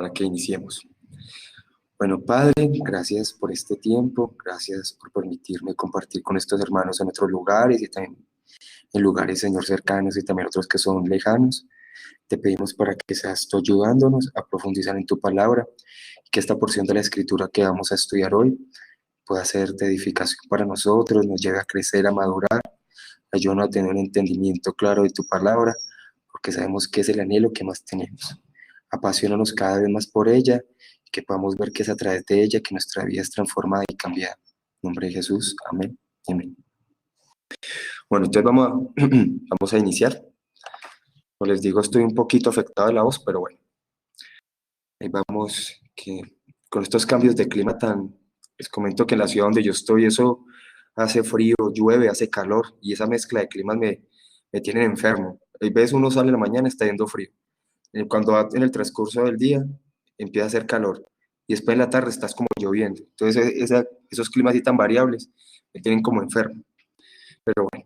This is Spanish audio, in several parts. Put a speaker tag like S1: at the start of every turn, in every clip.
S1: para que iniciemos. Bueno, Padre, gracias por este tiempo, gracias por permitirme compartir con estos hermanos en otros lugares y también en lugares, Señor, cercanos y también otros que son lejanos. Te pedimos para que seas tú ayudándonos a profundizar en tu palabra y que esta porción de la Escritura que vamos a estudiar hoy pueda ser de edificación para nosotros, nos lleve a crecer, a madurar. Ayúdanos a tener un entendimiento claro de tu palabra, porque sabemos que es el anhelo que más tenemos. Apasionanos cada vez más por ella, y que podamos ver que es a través de ella que nuestra vida es transformada y cambiada. En nombre de Jesús, amén. Amén. Bueno, entonces vamos a iniciar. Como les digo, estoy un poquito afectado de la voz, pero bueno, ahí vamos, que con estos cambios de clima les comento que en la ciudad donde yo estoy, eso hace frío, llueve, hace calor, y esa mezcla de climas me tienen enfermo. A veces uno sale en la mañana, está yendo frío. Cuando va en el transcurso del día, empieza a hacer calor, y después en la tarde estás como lloviendo. Entonces esos climas así tan variables me tienen como enfermo. Pero bueno,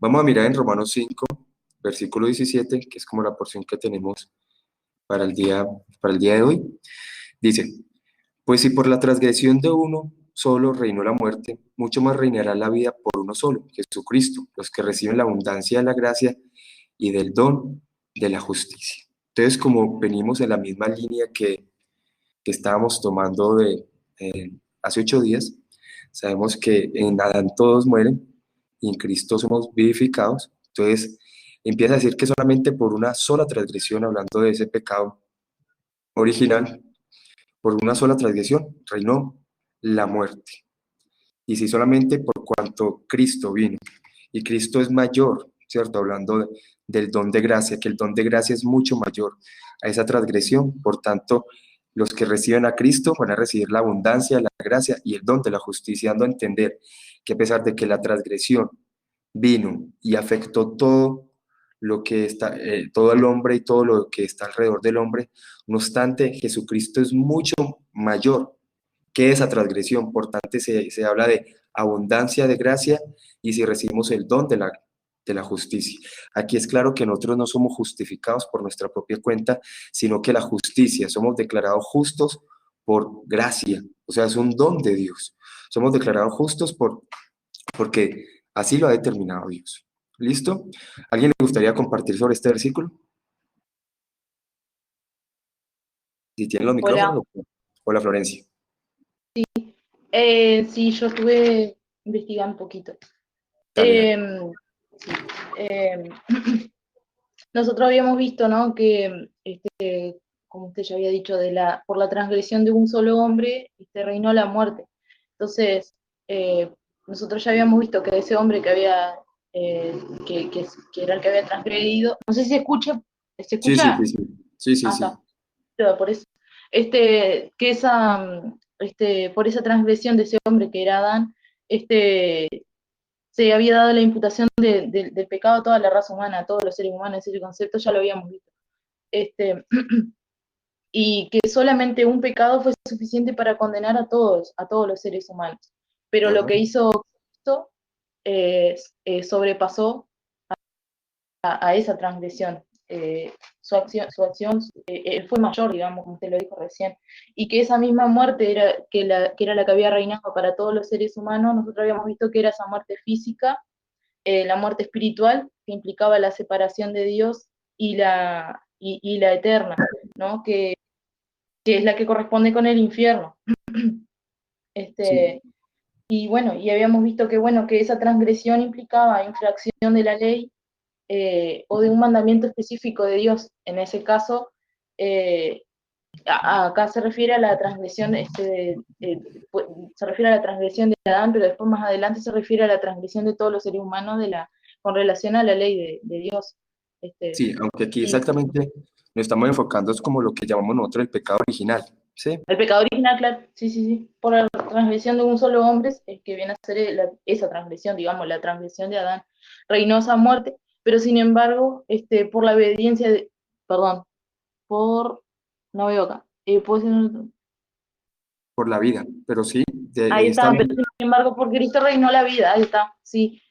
S1: vamos a mirar en Romanos 5, versículo 17, que es como la porción que tenemos para el día de hoy. Dice: pues si por la transgresión de uno solo reinó la muerte, mucho más reinará la vida por uno solo, Jesucristo, los que reciben la abundancia de la gracia y del don de la justicia. Entonces, como venimos en la misma línea que estábamos tomando hace 8 días, sabemos que en Adán todos mueren y en Cristo somos vivificados. Entonces, empieza a decir que solamente por una sola transgresión, hablando de ese pecado original, por una sola transgresión reinó la muerte. Y si solamente por cuanto Cristo vino, y Cristo es mayor, ¿cierto? Hablando del don de gracia, que el don de gracia es mucho mayor a esa transgresión. Por tanto, los que reciben a Cristo van a recibir la abundancia, la gracia y el don de la justicia, dando a entender que a pesar de que la transgresión vino y afectó todo el hombre y todo lo que está alrededor del hombre, no obstante, Jesucristo es mucho mayor que esa transgresión. Por tanto, se habla de abundancia de gracia y si recibimos el don de la justicia. Aquí es claro que nosotros no somos justificados por nuestra propia cuenta, sino que la justicia, somos declarados justos por gracia, o sea, es un don de Dios. Somos declarados justos porque así lo ha determinado Dios. ¿Listo? ¿Alguien le gustaría compartir sobre este versículo? Si tienen los
S2: Hola.
S1: micrófonos. Hola, Florencia.
S2: Sí, yo estuve investigando un poquito.
S1: Dale, dale.
S2: Sí, nosotros habíamos visto, ¿no? Que, como usted ya había dicho, por la transgresión de un solo hombre, reinó la muerte. Entonces, nosotros ya habíamos visto que ese hombre que había, que era el que había transgredido, no sé si ¿se
S1: Sí, sí,
S2: escucha?
S1: sí, sí. Sí, sí,
S2: Ah,
S1: sí.
S2: está, por eso. Por esa transgresión de ese hombre que era Adán, se había dado la imputación del pecado a toda la raza humana, a todos los seres humanos. Ese concepto ya lo habíamos visto. Y que solamente un pecado fue suficiente para condenar a todos los seres humanos. Pero lo
S1: Ajá.
S2: que hizo Cristo sobrepasó a esa transgresión. Su acción fue mayor, digamos, como usted lo dijo recién, y que esa misma muerte que era la que había reinado para todos los seres humanos. Nosotros habíamos visto que era esa muerte física, la muerte espiritual, que implicaba la separación de Dios y la eterna, ¿no? Que es la que corresponde con el infierno.
S1: Sí,
S2: Este, y bueno, y habíamos visto que esa transgresión implicaba infracción de la ley, o de un mandamiento específico de Dios. En ese caso, eh, acá se refiere a la transgresión, se refiere a la transgresión de Adán, pero después más adelante se refiere a la transgresión de todos los seres humanos con relación a la ley de Dios. Este,
S1: sí, aunque aquí
S2: y
S1: exactamente nos estamos enfocando es como lo que llamamos nosotros el pecado original, ¿sí?
S2: el pecado original, claro, sí, sí, sí, por la transgresión de un solo hombre, es que viene a ser esa transgresión, digamos, la transgresión de Adán, reinó esa muerte, pero sin embargo, por la obediencia perdón, no veo acá, ¿puedo decir?
S1: Por la vida, pero sí,
S2: Ahí
S1: está
S2: está,
S1: bien.
S2: pero sin embargo, por Cristo reinó la vida, ahí está, sí,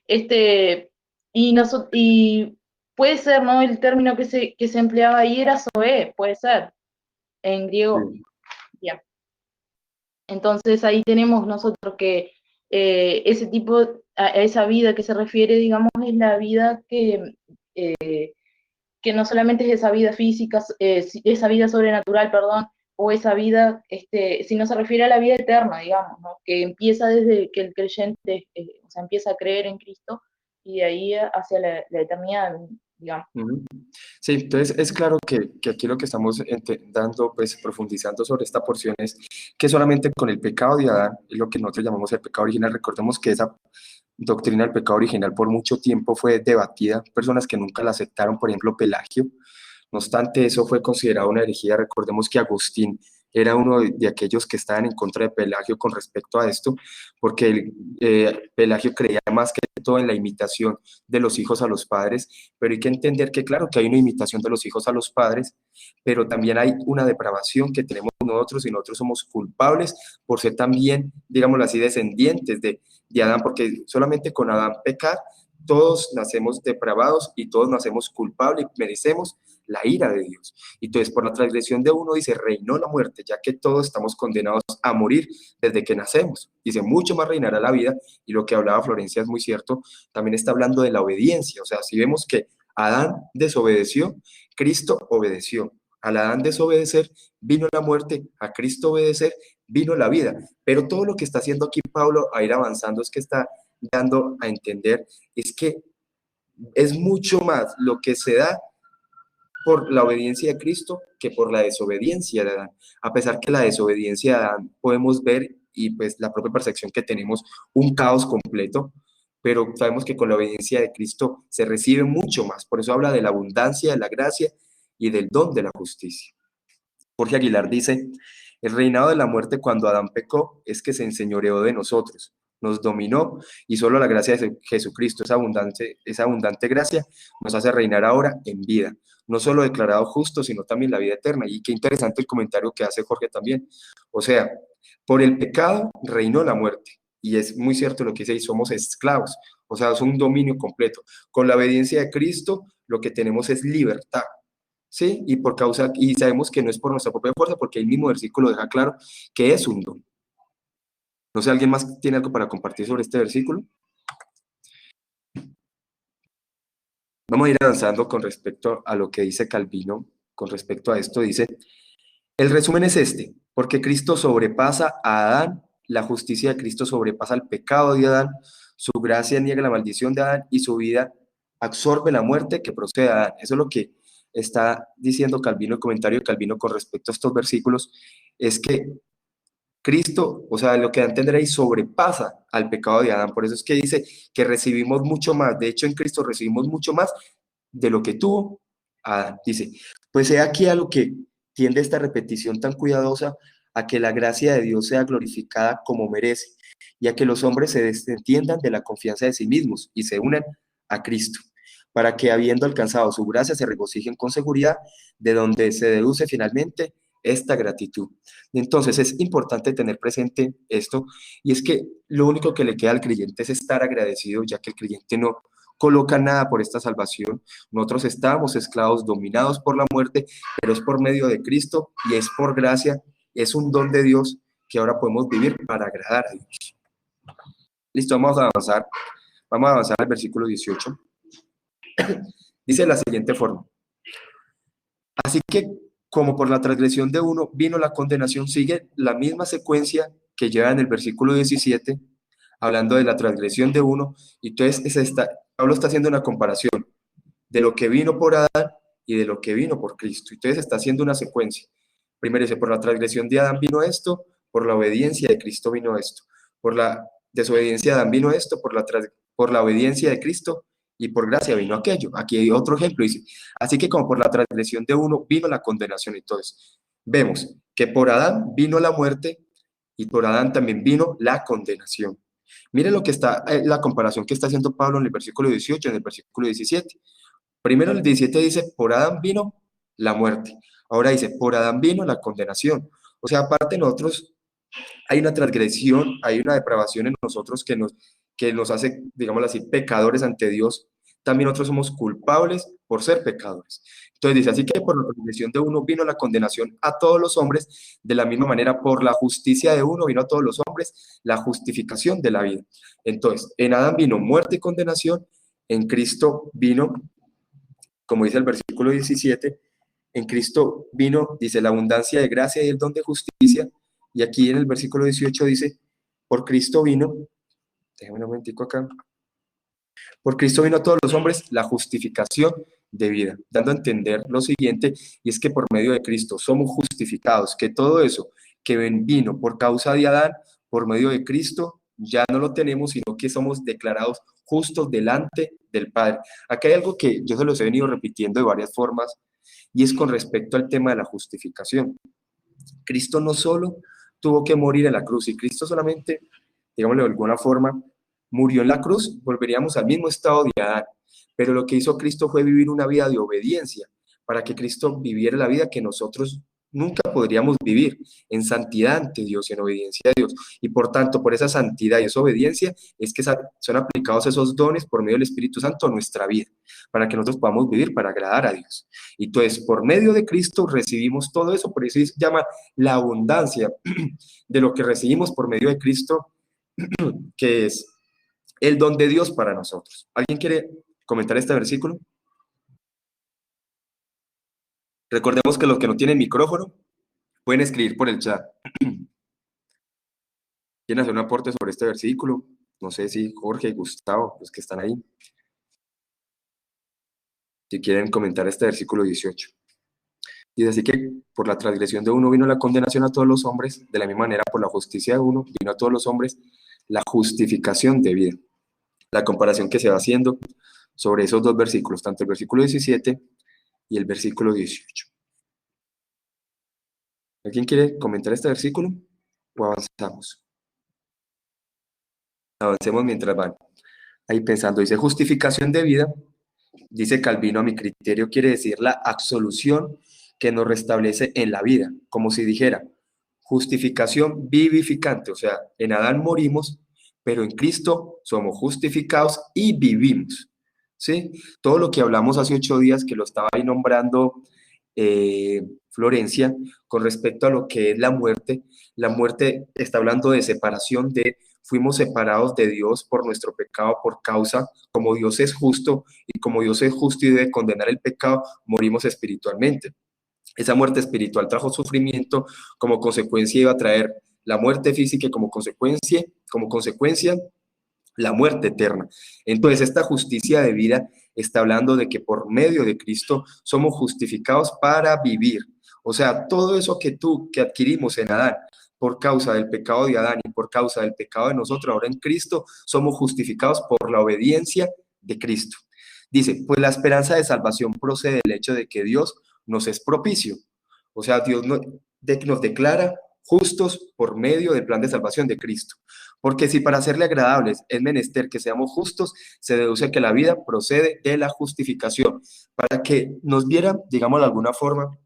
S2: y puede ser, ¿no? El término que se empleaba ahí era Zoé, puede ser, en griego.
S1: Sí.
S2: Bien. Entonces ahí tenemos nosotros que ese tipo, a esa vida que se refiere, digamos, es la vida que no solamente es esa vida física, esa vida sobrenatural, perdón, o esa vida, sino se refiere a la vida eterna, digamos, ¿no? Que empieza desde que el creyente, o sea, empieza a creer en Cristo y de ahí hacia la eternidad, digamos.
S1: Ujú. Sí, entonces es claro que aquí lo que estamos dando, pues profundizando sobre esta porción es que solamente con el pecado de Adán, es lo que nosotros llamamos el pecado original. Recordemos que esa doctrina del pecado original por mucho tiempo fue debatida, personas que nunca la aceptaron, por ejemplo Pelagio. No obstante, eso fue considerado una herejía. Recordemos que Agustín era uno de aquellos que estaban en contra de Pelagio con respecto a esto, porque Pelagio creía más que todo en la imitación de los hijos a los padres, pero hay que entender que claro que hay una imitación de los hijos a los padres, pero también hay una depravación que tenemos nosotros y nosotros somos culpables por ser también, digámoslo así, descendientes de Adán, porque solamente con Adán pecar, todos nacemos depravados y todos nacemos culpables y merecemos la ira de Dios. Y entonces, por la transgresión de uno, dice, reinó la muerte, ya que todos estamos condenados a morir desde que nacemos. Dice, mucho más reinará la vida, y lo que hablaba Florencia es muy cierto, también está hablando de la obediencia. O sea, si vemos que Adán desobedeció, Cristo obedeció. Al Adán desobedecer, vino la muerte, a Cristo obedecer, vino la vida. Pero todo lo que está haciendo aquí Pablo a ir avanzando es que está dando a entender, es que es mucho más lo que se da por la obediencia de Cristo que por la desobediencia de Adán. A pesar que la desobediencia de Adán podemos ver y pues la propia percepción que tenemos un caos completo, pero sabemos que con la obediencia de Cristo se recibe mucho más. Por eso habla de la abundancia de la gracia y del don de la justicia. Jorge Aguilar dice, el reinado de la muerte cuando Adán pecó es que se enseñoreó de nosotros, nos dominó y solo la gracia de Jesucristo, esa abundante gracia, nos hace reinar ahora en vida, no solo declarado justo, sino también la vida eterna. Y qué interesante el comentario que hace Jorge también. O sea, por el pecado reinó la muerte. Y es muy cierto lo que dice, y somos esclavos, o sea, es un dominio completo. Con la obediencia de Cristo, lo que tenemos es libertad. ¿Sí? Y sabemos que no es por nuestra propia fuerza, porque el mismo versículo deja claro que es un don. No sé, ¿alguien más tiene algo para compartir sobre este versículo? Vamos a ir avanzando con respecto a lo que dice Calvino, con respecto a esto, dice, el resumen es este, porque Cristo sobrepasa a Adán, la justicia de Cristo sobrepasa el pecado de Adán, su gracia niega la maldición de Adán y su vida absorbe la muerte que procede de Adán. Eso es lo que está diciendo Calvino, el comentario de Calvino con respecto a estos versículos, es que Cristo, o sea, lo que da a entender ahí sobrepasa al pecado de Adán. Por eso es que dice que recibimos mucho más. De hecho, en Cristo recibimos mucho más de lo que tuvo Adán. Dice, pues he aquí a lo que tiende esta repetición tan cuidadosa, a que la gracia de Dios sea glorificada como merece, y a que los hombres se desentiendan de la confianza de sí mismos y se unan a Cristo, para que habiendo alcanzado su gracia se regocijen con seguridad, de donde se deduce finalmente esta gratitud. Entonces es importante tener presente esto, y es que lo único que le queda al creyente es estar agradecido, ya que el creyente no coloca nada por esta salvación. Nosotros estábamos esclavos, dominados por la muerte, pero es por medio de Cristo y es por gracia, es un don de Dios que ahora podemos vivir para agradar a Dios. Listo, vamos a avanzar al versículo 18. Dice de la siguiente forma, así que como por la transgresión de uno vino la condenación, sigue la misma secuencia que lleva en el versículo 17, hablando de la transgresión de uno, y entonces Pablo está haciendo una comparación de lo que vino por Adán y de lo que vino por Cristo. Entonces está haciendo una secuencia. Primero dice, por la transgresión de Adán vino esto, por la obediencia de Cristo vino esto, por la desobediencia de Adán vino esto, por la obediencia de Cristo y por gracia vino aquello. Aquí hay otro ejemplo, dice, así que como por la transgresión de uno vino la condenación. Entonces, vemos que por Adán vino la muerte y por Adán también vino la condenación. Mire lo que está, la comparación que está haciendo Pablo en el versículo 18, en el versículo 17. Primero el 17 dice, por Adán vino la muerte. Ahora dice, por Adán vino la condenación. O sea, aparte de nosotros, hay una transgresión, hay una depravación en nosotros que nos hace, digámoslo así, pecadores ante Dios. también nosotros somos culpables por ser pecadores. Entonces dice, así que por la transgresión de uno vino la condenación a todos los hombres, de la misma manera por la justicia de uno vino a todos los hombres la justificación de la vida. Entonces, en Adán vino muerte y condenación, en Cristo vino, como dice el versículo 17, en Cristo vino, dice, la abundancia de gracia y el don de justicia, y aquí en el versículo 18 dice, por Cristo vino, déjame un momentico acá, por Cristo vino a todos los hombres la justificación de vida, dando a entender lo siguiente, y es que por medio de Cristo somos justificados, que todo eso que vino por causa de Adán, por medio de Cristo, ya no lo tenemos, sino que somos declarados justos delante del Padre. Acá hay algo que yo se los he venido repitiendo de varias formas, y es con respecto al tema de la justificación. Cristo no solo tuvo que morir en la cruz, y Cristo solamente, digámoslo de alguna forma, murió en la cruz, volveríamos al mismo estado de Adán. Pero lo que hizo Cristo fue vivir una vida de obediencia, para que Cristo viviera la vida que nosotros nunca podríamos vivir, en santidad ante Dios, en obediencia a Dios. Y por tanto, por esa santidad y esa obediencia, es que son aplicados esos dones por medio del Espíritu Santo a nuestra vida, para que nosotros podamos vivir para agradar a Dios. Y entonces, por medio de Cristo recibimos todo eso, por eso se llama la abundancia de lo que recibimos por medio de Cristo, que es el don de Dios para nosotros. ¿Alguien quiere comentar este versículo? Recordemos que los que no tienen micrófono pueden escribir por el chat. ¿Quieren hacer un aporte sobre este versículo? No sé si Jorge, Gustavo, los que están ahí, si quieren comentar este versículo 18. Dice así que por la transgresión de uno vino la condenación a todos los hombres, de la misma manera por la justicia de uno vino a todos los hombres la justificación de vida. La comparación que se va haciendo sobre esos dos versículos, tanto el versículo 17 y el versículo 18. ¿Alguien quiere comentar este versículo o avanzamos? Avancemos mientras van ahí pensando. Dice justificación de vida, dice Calvino, a mi criterio quiere decir la absolución que nos restablece en la vida, como si dijera justificación vivificante, o sea, en Adán morimos, pero en Cristo somos justificados y vivimos, ¿sí? Todo lo que hablamos hace 8 días, que lo estaba ahí nombrando Florencia, con respecto a lo que es la muerte está hablando de separación, de fuimos separados de Dios por nuestro pecado, por causa, como Dios es justo, y como Dios es justo y debe condenar el pecado, morimos espiritualmente. Esa muerte espiritual trajo sufrimiento, como consecuencia iba a traer la muerte física y como consecuencia la muerte eterna. Entonces, esta justicia de vida está hablando de que por medio de Cristo somos justificados para vivir. O sea, todo eso que adquirimos en Adán, por causa del pecado de Adán y por causa del pecado de nosotros, ahora en Cristo, somos justificados por la obediencia de Cristo. Dice, pues la esperanza de salvación procede del hecho de que Dios nos es propicio. O sea, Dios nos declara justos por medio del plan de salvación de Cristo. Porque si para serle agradables es menester que seamos justos, se deduce que la vida procede de la justificación. Para que nos viera, digamos de alguna forma,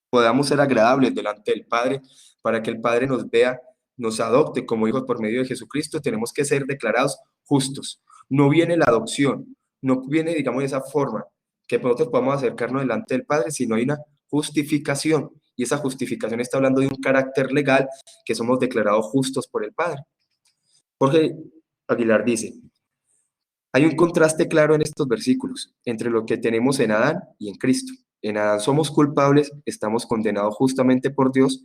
S1: podamos ser agradables delante del Padre, para que el Padre nos vea, nos adopte como hijos por medio de Jesucristo, tenemos que ser declarados justos. No viene la adopción, no viene, digamos, de esa forma, que nosotros podamos acercarnos delante del Padre, sino hay una justificación. Y esa justificación está hablando de un carácter legal, que somos declarados justos por el Padre. Jorge Aguilar dice, hay un contraste claro en estos versículos entre lo que tenemos en Adán y en Cristo. En Adán somos culpables, estamos condenados justamente por Dios,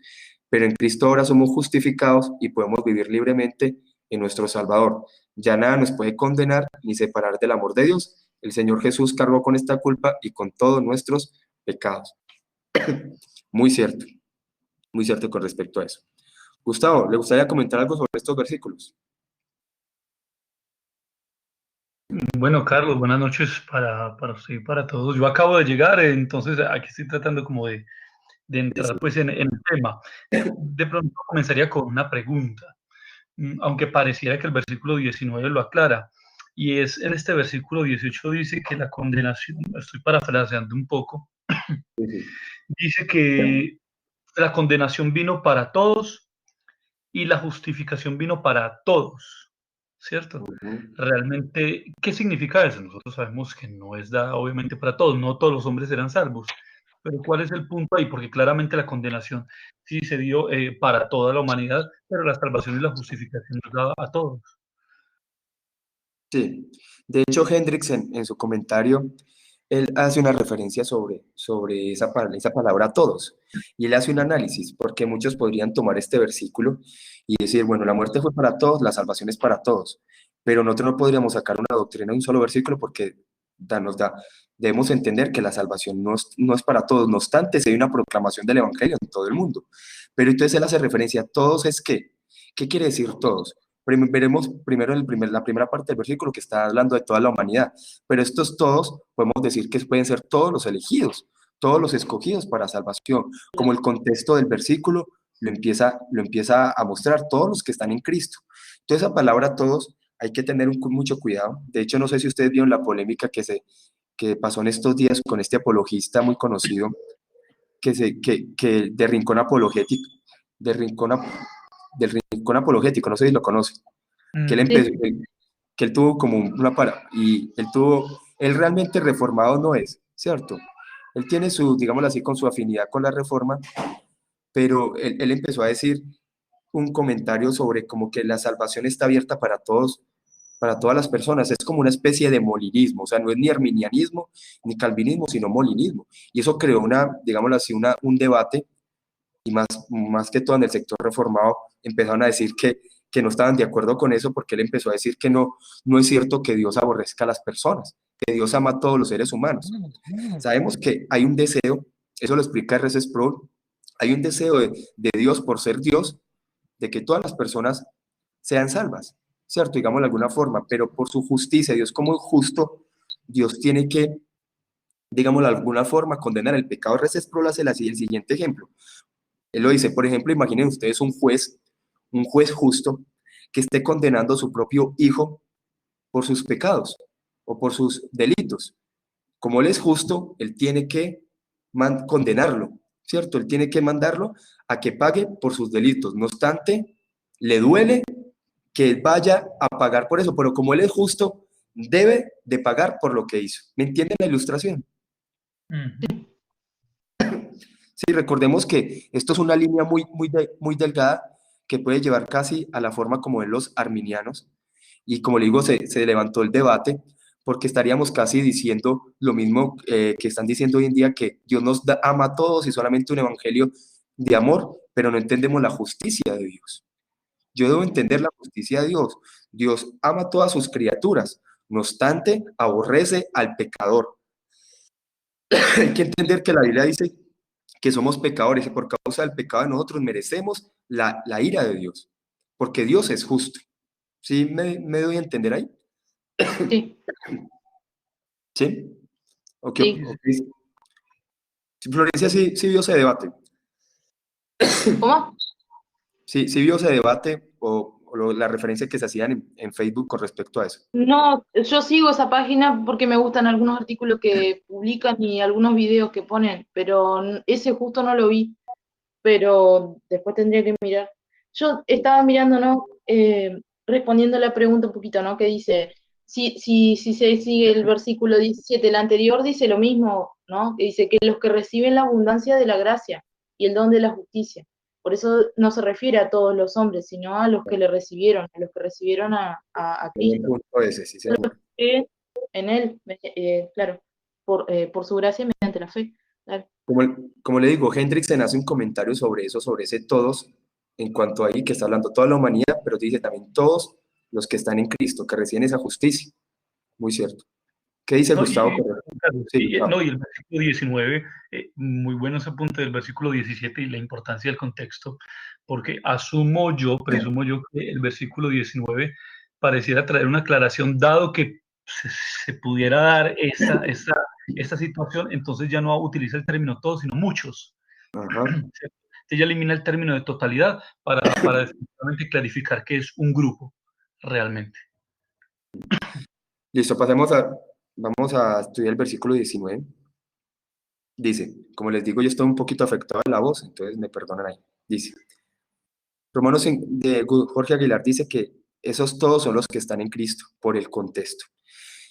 S1: pero en Cristo ahora somos justificados y podemos vivir libremente en nuestro Salvador. Ya nada nos puede condenar ni separar del amor de Dios. El Señor Jesús cargó con esta culpa y con todos nuestros pecados. Muy cierto con respecto a eso. Gustavo, ¿le gustaría comentar algo sobre estos versículos?
S3: Bueno, Carlos, buenas noches para usted y para todos. Yo acabo de llegar, entonces aquí estoy tratando como de entrar pues en el tema. De pronto comenzaría con una pregunta, aunque pareciera que el versículo 19 lo aclara. Y es en este versículo 18 dice que la condenación, estoy parafraseando un poco, dice que la condenación vino para todos y la justificación vino para todos, ¿cierto?
S1: Ujú.
S3: Realmente, ¿qué significa eso? Nosotros sabemos que no es dada obviamente para todos, no todos los hombres serán salvos, pero ¿cuál es el punto ahí? Porque claramente la condenación sí se dio para toda la humanidad, pero la salvación y la justificación es dada a todos.
S1: Sí, de hecho Hendrix en su comentario, él hace una referencia sobre esa palabra todos, y él hace un análisis, porque muchos podrían tomar este versículo y decir, bueno, la muerte fue para todos, la salvación es para todos, pero nosotros no podríamos sacar una doctrina de un solo versículo porque debemos entender que la salvación no es para todos, no obstante, si hay una proclamación del Evangelio en todo el mundo, pero entonces él hace referencia a todos, es ¿qué quiere decir todos? Veremos primero la primera parte del versículo que está hablando de toda la humanidad, pero estos todos podemos decir que pueden ser todos los elegidos, todos los escogidos para salvación, como el contexto del versículo lo empieza a mostrar, todos los que están en Cristo. Entonces esa palabra todos hay que tener mucho cuidado. De hecho, no sé si ustedes vieron la polémica que pasó en estos días con este apologista muy conocido, que de Rincón Apologético, de Rincón, del Rincón Apologético, no sé si lo conocen, que él
S3: Mm,
S1: empezó,
S2: Sí,
S1: que él tuvo como y él realmente reformado no es, ¿cierto? Él tiene digámoslo así, con su afinidad con la reforma, pero él empezó a decir un comentario sobre como que la salvación está abierta para todos, para todas las personas, es como una especie de molinismo, o sea, no es ni arminianismo ni calvinismo, sino molinismo, y eso creó digámoslo así, un debate, y más que todo en el sector reformado, empezaron a decir que no estaban de acuerdo con eso porque él empezó a decir que no es cierto que Dios aborrezca a las personas, que Dios ama a todos los seres humanos. Sabemos que hay un deseo, eso lo explica R.C. Sproul, hay un deseo de Dios por ser Dios, de que todas las personas sean salvas, ¿cierto? Digamos de alguna forma, pero por su justicia, Dios como justo, Dios tiene que, digamos de alguna forma, condenar el pecado. R.C. Sproul hace el siguiente ejemplo. Él lo dice, por ejemplo, imaginen ustedes un juez justo, que esté condenando a su propio hijo por sus pecados o por sus delitos. Como él es justo, él tiene que condenarlo, ¿cierto? Él tiene que mandarlo a que pague por sus delitos. No obstante, le duele que él vaya a pagar por eso, pero como él es justo, debe de pagar por lo que hizo. ¿Me entienden la ilustración?
S3: ujú.
S1: Sí, recordemos que esto es una línea muy delgada que puede llevar casi a la forma como ven los arminianos. Y como le digo, se levantó el debate porque estaríamos casi diciendo lo mismo que están diciendo hoy en día, que Dios ama a todos y solamente un evangelio de amor, pero no entendemos la justicia de Dios. Yo debo entender la justicia de Dios. Dios ama a todas sus criaturas, no obstante, aborrece al pecador. Hay que entender que la Biblia dice que somos pecadores y por causa del pecado de nosotros merecemos la ira de Dios, porque Dios es justo. ¿Sí me doy a entender ahí?
S2: sí,
S1: ¿Sí? Ok,
S2: sí.
S1: ok. Sí, Florencia sí vio ese debate.
S2: ¿Cómo?
S1: Sí vio ese debate o la referencia que se hacían en Facebook con respecto a eso.
S2: No, yo sigo esa página porque me gustan algunos artículos que publican y algunos videos que ponen, pero ese justo no lo vi, pero después tendría que mirar. Yo estaba mirando, ¿no? Respondiendo a la pregunta un poquito, ¿no? Que dice, si se sigue el versículo 17, el anterior dice lo mismo, ¿no? Que dice que los que reciben la abundancia de la gracia y el don de la justicia. Por eso no se refiere a todos los hombres, sino a los que le recibieron, a los que recibieron a
S1: Buen
S2: Cristo.
S1: punto ese, sí, señor.
S2: Creen en Él, claro, por su gracia mediante la fe. Claro.
S1: Como le digo, Hendrickson hace un comentario sobre eso, sobre ese todos, en cuanto ahí que está hablando toda la humanidad, pero dice también todos los que están en Cristo, que reciben esa justicia. Muy cierto. ¿Qué dice
S3: No,
S1: Gustavo?
S3: claro,
S1: Sí,
S3: no,
S1: Gustavo.
S3: y el versículo 19, muy bueno ese punto del versículo 17 y la importancia del contexto, porque presumo yo que el versículo 19 pareciera traer una aclaración, dado que se pudiera dar esta situación, entonces ya no utiliza el término todos, sino muchos.
S1: Ajá.
S3: Entonces ya elimina el término de totalidad para definitivamente clarificar que es un grupo realmente.
S1: Listo, vamos a estudiar el versículo 19. Dice, como les digo, yo estoy un poquito afectado en la voz, entonces me perdonan ahí. Dice, de Jorge Aguilar dice que esos todos son los que están en Cristo, por el contexto.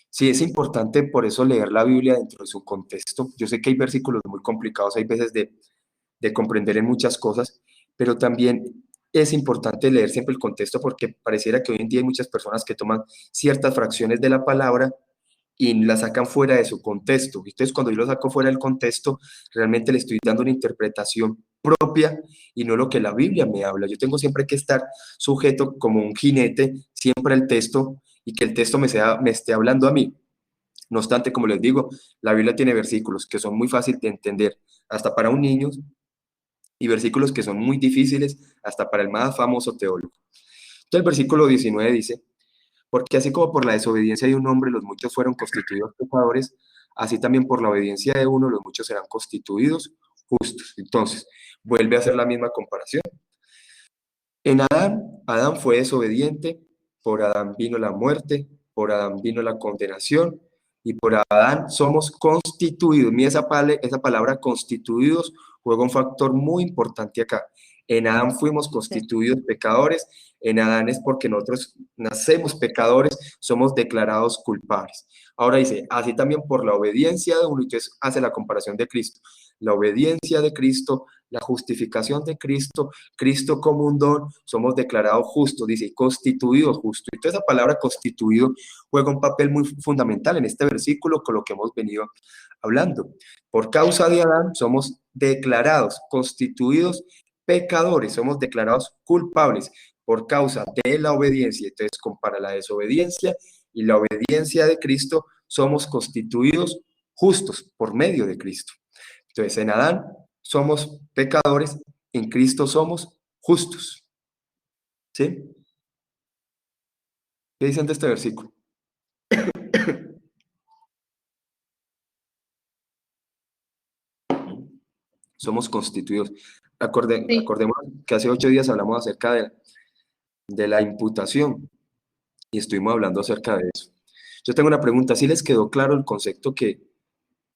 S1: Sí, es importante por eso leer la Biblia dentro de su contexto. Yo sé que hay versículos muy complicados, hay veces de comprender en muchas cosas, pero también es importante leer siempre el contexto porque pareciera que hoy en día hay muchas personas que toman ciertas fracciones de la palabra y la sacan fuera de su contexto. Entonces, cuando yo lo saco fuera del contexto, realmente le estoy dando una interpretación propia y no lo que la Biblia me habla. Yo tengo siempre que estar sujeto como un jinete siempre al texto y que el texto me esté hablando a mí. No obstante, como les digo, la Biblia tiene versículos que son muy fáciles de entender, hasta para un niño, y versículos que son muy difíciles, hasta para el más famoso teólogo. Entonces, el versículo 19 dice, porque así como por la desobediencia de un hombre los muchos fueron constituidos pecadores, así también por la obediencia de uno los muchos serán constituidos justos. Entonces, vuelve a hacer la misma comparación. En Adán fue desobediente, por Adán vino la muerte, por Adán vino la condenación, y por Adán somos constituidos. Mira esa palabra constituidos juega un factor muy importante acá. En Adán fuimos constituidos pecadores, en Adán es porque nosotros nacemos pecadores, somos declarados culpables. Ahora dice, así también por la obediencia de uno, entonces hace la comparación de Cristo. La obediencia de Cristo, la justificación de Cristo, Cristo como un don, somos declarados justos, dice, constituidos justos. Entonces esa palabra constituido juega un papel muy fundamental en este versículo con lo que hemos venido hablando. Por causa de Adán somos declarados, constituidos pecadores, somos declarados culpables por causa de la obediencia. Entonces compara la desobediencia y la obediencia de Cristo, somos constituidos justos por medio de Cristo. Entonces en Adán somos pecadores, en Cristo somos justos. ¿Sí? ¿Qué dicen de este versículo? Somos constituidos. Acordemos que hace 8 días hablamos acerca de la imputación y estuvimos hablando acerca de eso. Yo tengo una pregunta, ¿sí les quedó claro el concepto que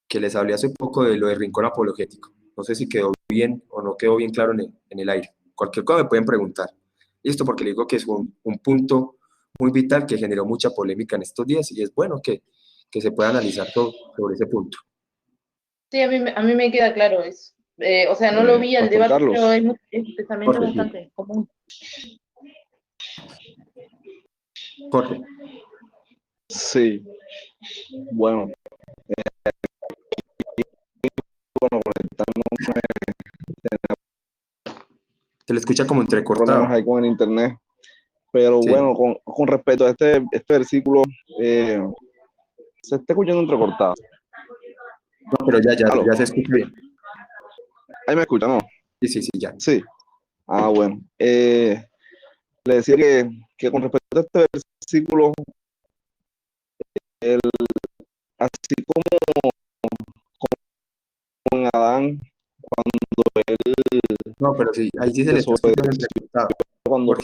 S1: les hablé hace poco de lo de rincón apologético? No sé si quedó bien o no quedó bien claro en el aire. Cualquier cosa me pueden preguntar. Listo, porque le digo que es un punto muy vital que generó mucha polémica en estos días y es bueno que se pueda analizar todo sobre ese punto.
S2: Sí, a mí me queda claro eso. O sea, no lo vi al debate,
S4: Carlos.
S2: pero es un pensamiento bastante común.
S1: Jorge.
S4: Sí. Bueno,
S1: Se le escucha como entrecortado.
S4: problemas ahí con el internet. Pero
S1: Sí.
S4: bueno, con respecto a este versículo, se está escuchando entrecortado.
S1: No, pero ya se escucha bien.
S4: Ahí me escucha, ¿no?
S1: Sí, ya.
S4: Sí. Ah, bueno. Le decía que con respecto a este versículo, así como con Adán, cuando él
S1: No, pero sí, ahí sí se le está escuchando entrecortado.
S4: cuando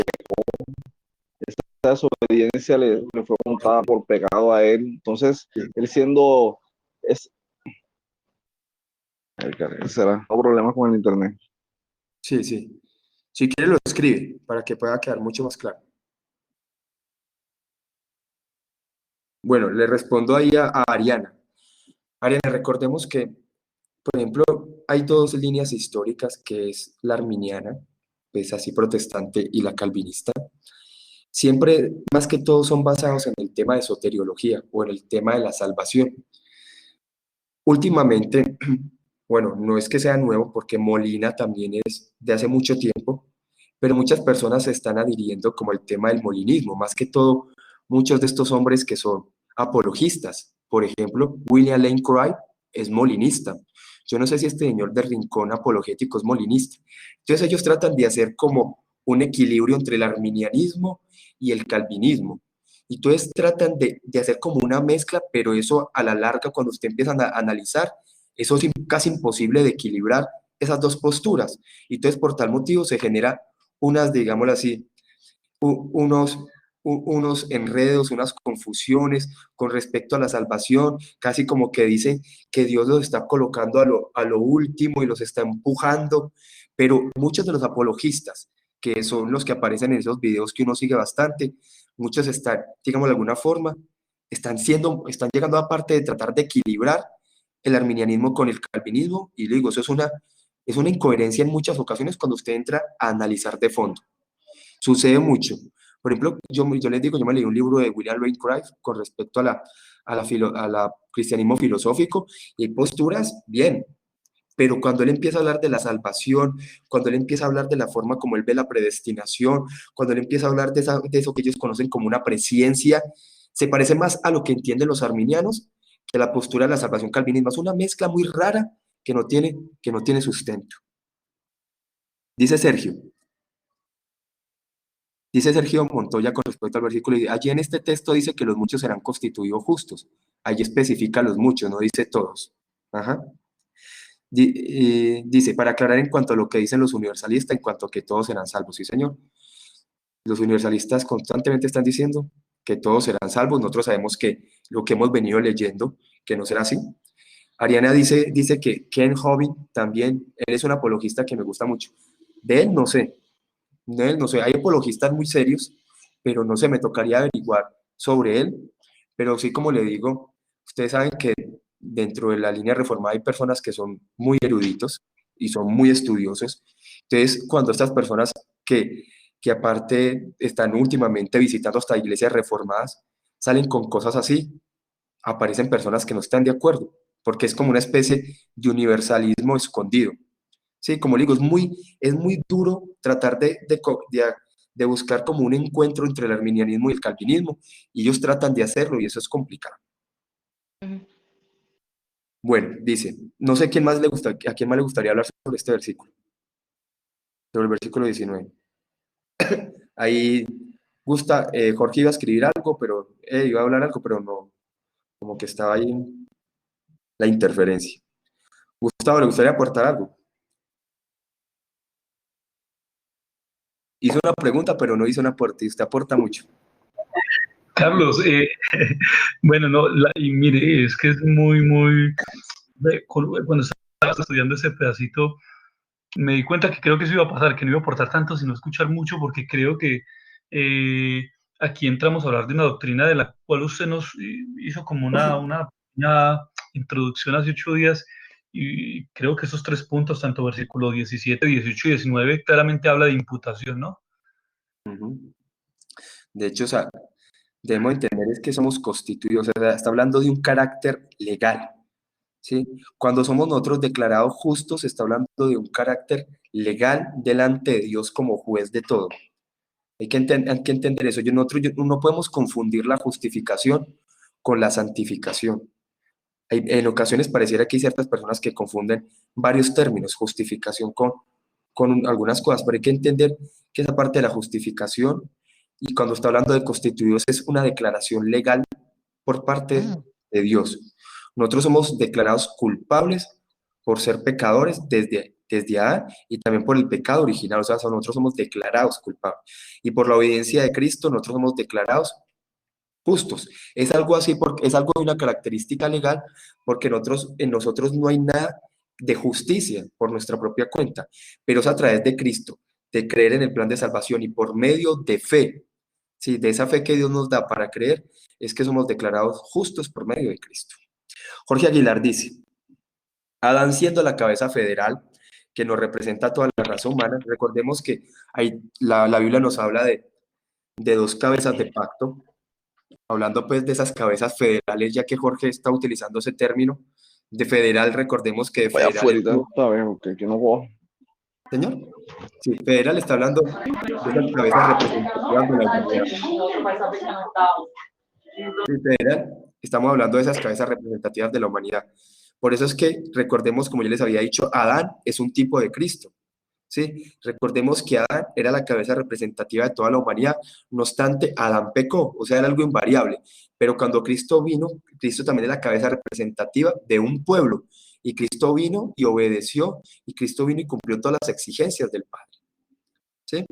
S4: esa desobediencia le fue contada por pecado a él, entonces él siendo será un problema con el internet.
S1: Sí. Si quiere lo escribe para que pueda quedar mucho más claro. Bueno, le respondo ahí a Ariana. Ariana, recordemos que, por ejemplo, hay 2 líneas históricas, que es la arminiana, pues así protestante, y la calvinista. Siempre, más que todo, son basados en el tema de soteriología o en el tema de la salvación. Últimamente, bueno, no es que sea nuevo, porque Molina también es de hace mucho tiempo, pero muchas personas se están adhiriendo como el tema del molinismo, más que todo, muchos de estos hombres que son apologistas. Por ejemplo, William Lane Craig es molinista. Yo no sé si este señor del rincón apologético es molinista. Entonces ellos tratan de hacer como un equilibrio entre el arminianismo y el calvinismo. Y entonces tratan de hacer como una mezcla, pero eso a la larga, cuando usted empieza a analizar, eso es casi imposible de equilibrar esas 2 posturas. Y entonces por tal motivo se genera unas, digámoslo así, unos enredos, unas confusiones con respecto a la salvación, casi como que dicen que Dios los está colocando a lo último y los está empujando, pero muchos de los apologistas que son los que aparecen en esos videos que uno sigue bastante, muchos están, digamos de alguna forma, están llegando a parte de tratar de equilibrar el arminianismo con el calvinismo, y le digo, eso es una incoherencia en muchas ocasiones cuando usted entra a analizar de fondo. Sucede mucho. Por ejemplo, yo les digo, yo me leí un libro de William Lane Craig con respecto a la cristianismo filosófico, y hay posturas, bien, pero cuando él empieza a hablar de la salvación, cuando él empieza a hablar de la forma como él ve la predestinación, cuando él empieza a hablar de eso que ellos conocen como una presciencia, se parece más a lo que entienden los arminianos que la postura de la salvación calvinismo. Es una mezcla muy rara que no tiene sustento. Dice Sergio. Dice Sergio Montoya con respecto al versículo, allí en este texto dice que los muchos serán constituidos justos. Allí especifica los muchos, no dice todos. Ajá. Dice, para aclarar en cuanto a lo que dicen los universalistas, en cuanto a que todos serán salvos. Sí, señor. Los universalistas constantemente están diciendo que todos serán salvos. Nosotros sabemos que lo que hemos venido leyendo, que no será así. Ariana dice que Ken Hovind también, él es un apologista que me gusta mucho. De él no sé. De él no sé. Hay apologistas muy serios, pero no sé, me tocaría averiguar sobre él. Pero sí, como le digo, ustedes saben que dentro de la línea reformada hay personas que son muy eruditos y son muy estudiosos. Entonces, cuando estas personas que aparte están últimamente visitando hasta iglesias reformadas, salen con cosas así, aparecen personas que no están de acuerdo, porque es como una especie de universalismo escondido. Sí, como le digo, es muy duro tratar de buscar como un encuentro entre el arminianismo y el calvinismo, y ellos tratan de hacerlo y eso es complicado. Bueno, dice, no sé a quién más le gustaría hablar sobre este versículo, sobre el versículo 19. Ahí Jorge iba a escribir algo, pero iba a hablar algo, pero no, como que estaba ahí la interferencia. Gustavo, ¿le gustaría aportar algo? Hizo una pregunta, pero no hizo un aporte, y usted aporta mucho.
S3: Carlos, bueno, no, y mire, es que es muy, cuando estaba estudiando ese pedacito, me di cuenta que creo que eso iba a pasar, que no iba a aportar tanto, sino escuchar mucho, porque creo que aquí entramos a hablar de una doctrina de la cual usted nos hizo como una introducción hace 8 días, y creo que esos 3 puntos, tanto versículo 17, 18 y 19, claramente habla de imputación, ¿no?
S1: Uh-huh. De hecho, o sea, debemos entender es que somos constituidos, o sea, está hablando de un carácter legal, ¿sí? Cuando somos nosotros declarados justos, está hablando de un carácter legal delante de Dios como juez de todo. Hay que entender eso. No podemos confundir la justificación con la santificación. En ocasiones pareciera que hay ciertas personas que confunden varios términos, justificación con algunas cosas, pero hay que entender que esa parte de la justificación, y cuando está hablando de constituidos, es una declaración legal por parte de Dios. Nosotros somos declarados culpables por ser pecadores desde Adán, y también por el pecado original, o sea, nosotros somos declarados culpables. Y por la obediencia de Cristo, nosotros somos declarados justos. Es algo así, porque es algo de una característica legal, porque en nosotros no hay nada de justicia por nuestra propia cuenta, pero es a través de Cristo, de creer en el plan de salvación y por medio de fe, ¿sí? De esa fe que Dios nos da para creer, es que somos declarados justos por medio de Cristo. Jorge Aguilar dice, Adán siendo la cabeza federal que nos representa toda la raza humana, recordemos que la Biblia nos habla de dos cabezas de pacto, hablando pues de esas cabezas federales, ya que Jorge está utilizando ese término de federal, recordemos que de
S4: Vaya
S1: federal
S4: afuera, está bien, ok, que no puedo.
S1: ¿Señor? Sí, federal está hablando de esas cabezas representativas de la humanidad. Sí, federal, estamos hablando de esas cabezas representativas de la humanidad. Por eso es que recordemos, como yo les había dicho, Adán es un tipo de Cristo. ¿Sí? Recordemos que Adán era la cabeza representativa de toda la humanidad, no obstante, Adán pecó, o sea, era algo invariable, pero cuando Cristo vino, Cristo también es la cabeza representativa de un pueblo, y Cristo vino y obedeció, y Cristo vino y cumplió todas las exigencias del Padre. ¿Sí?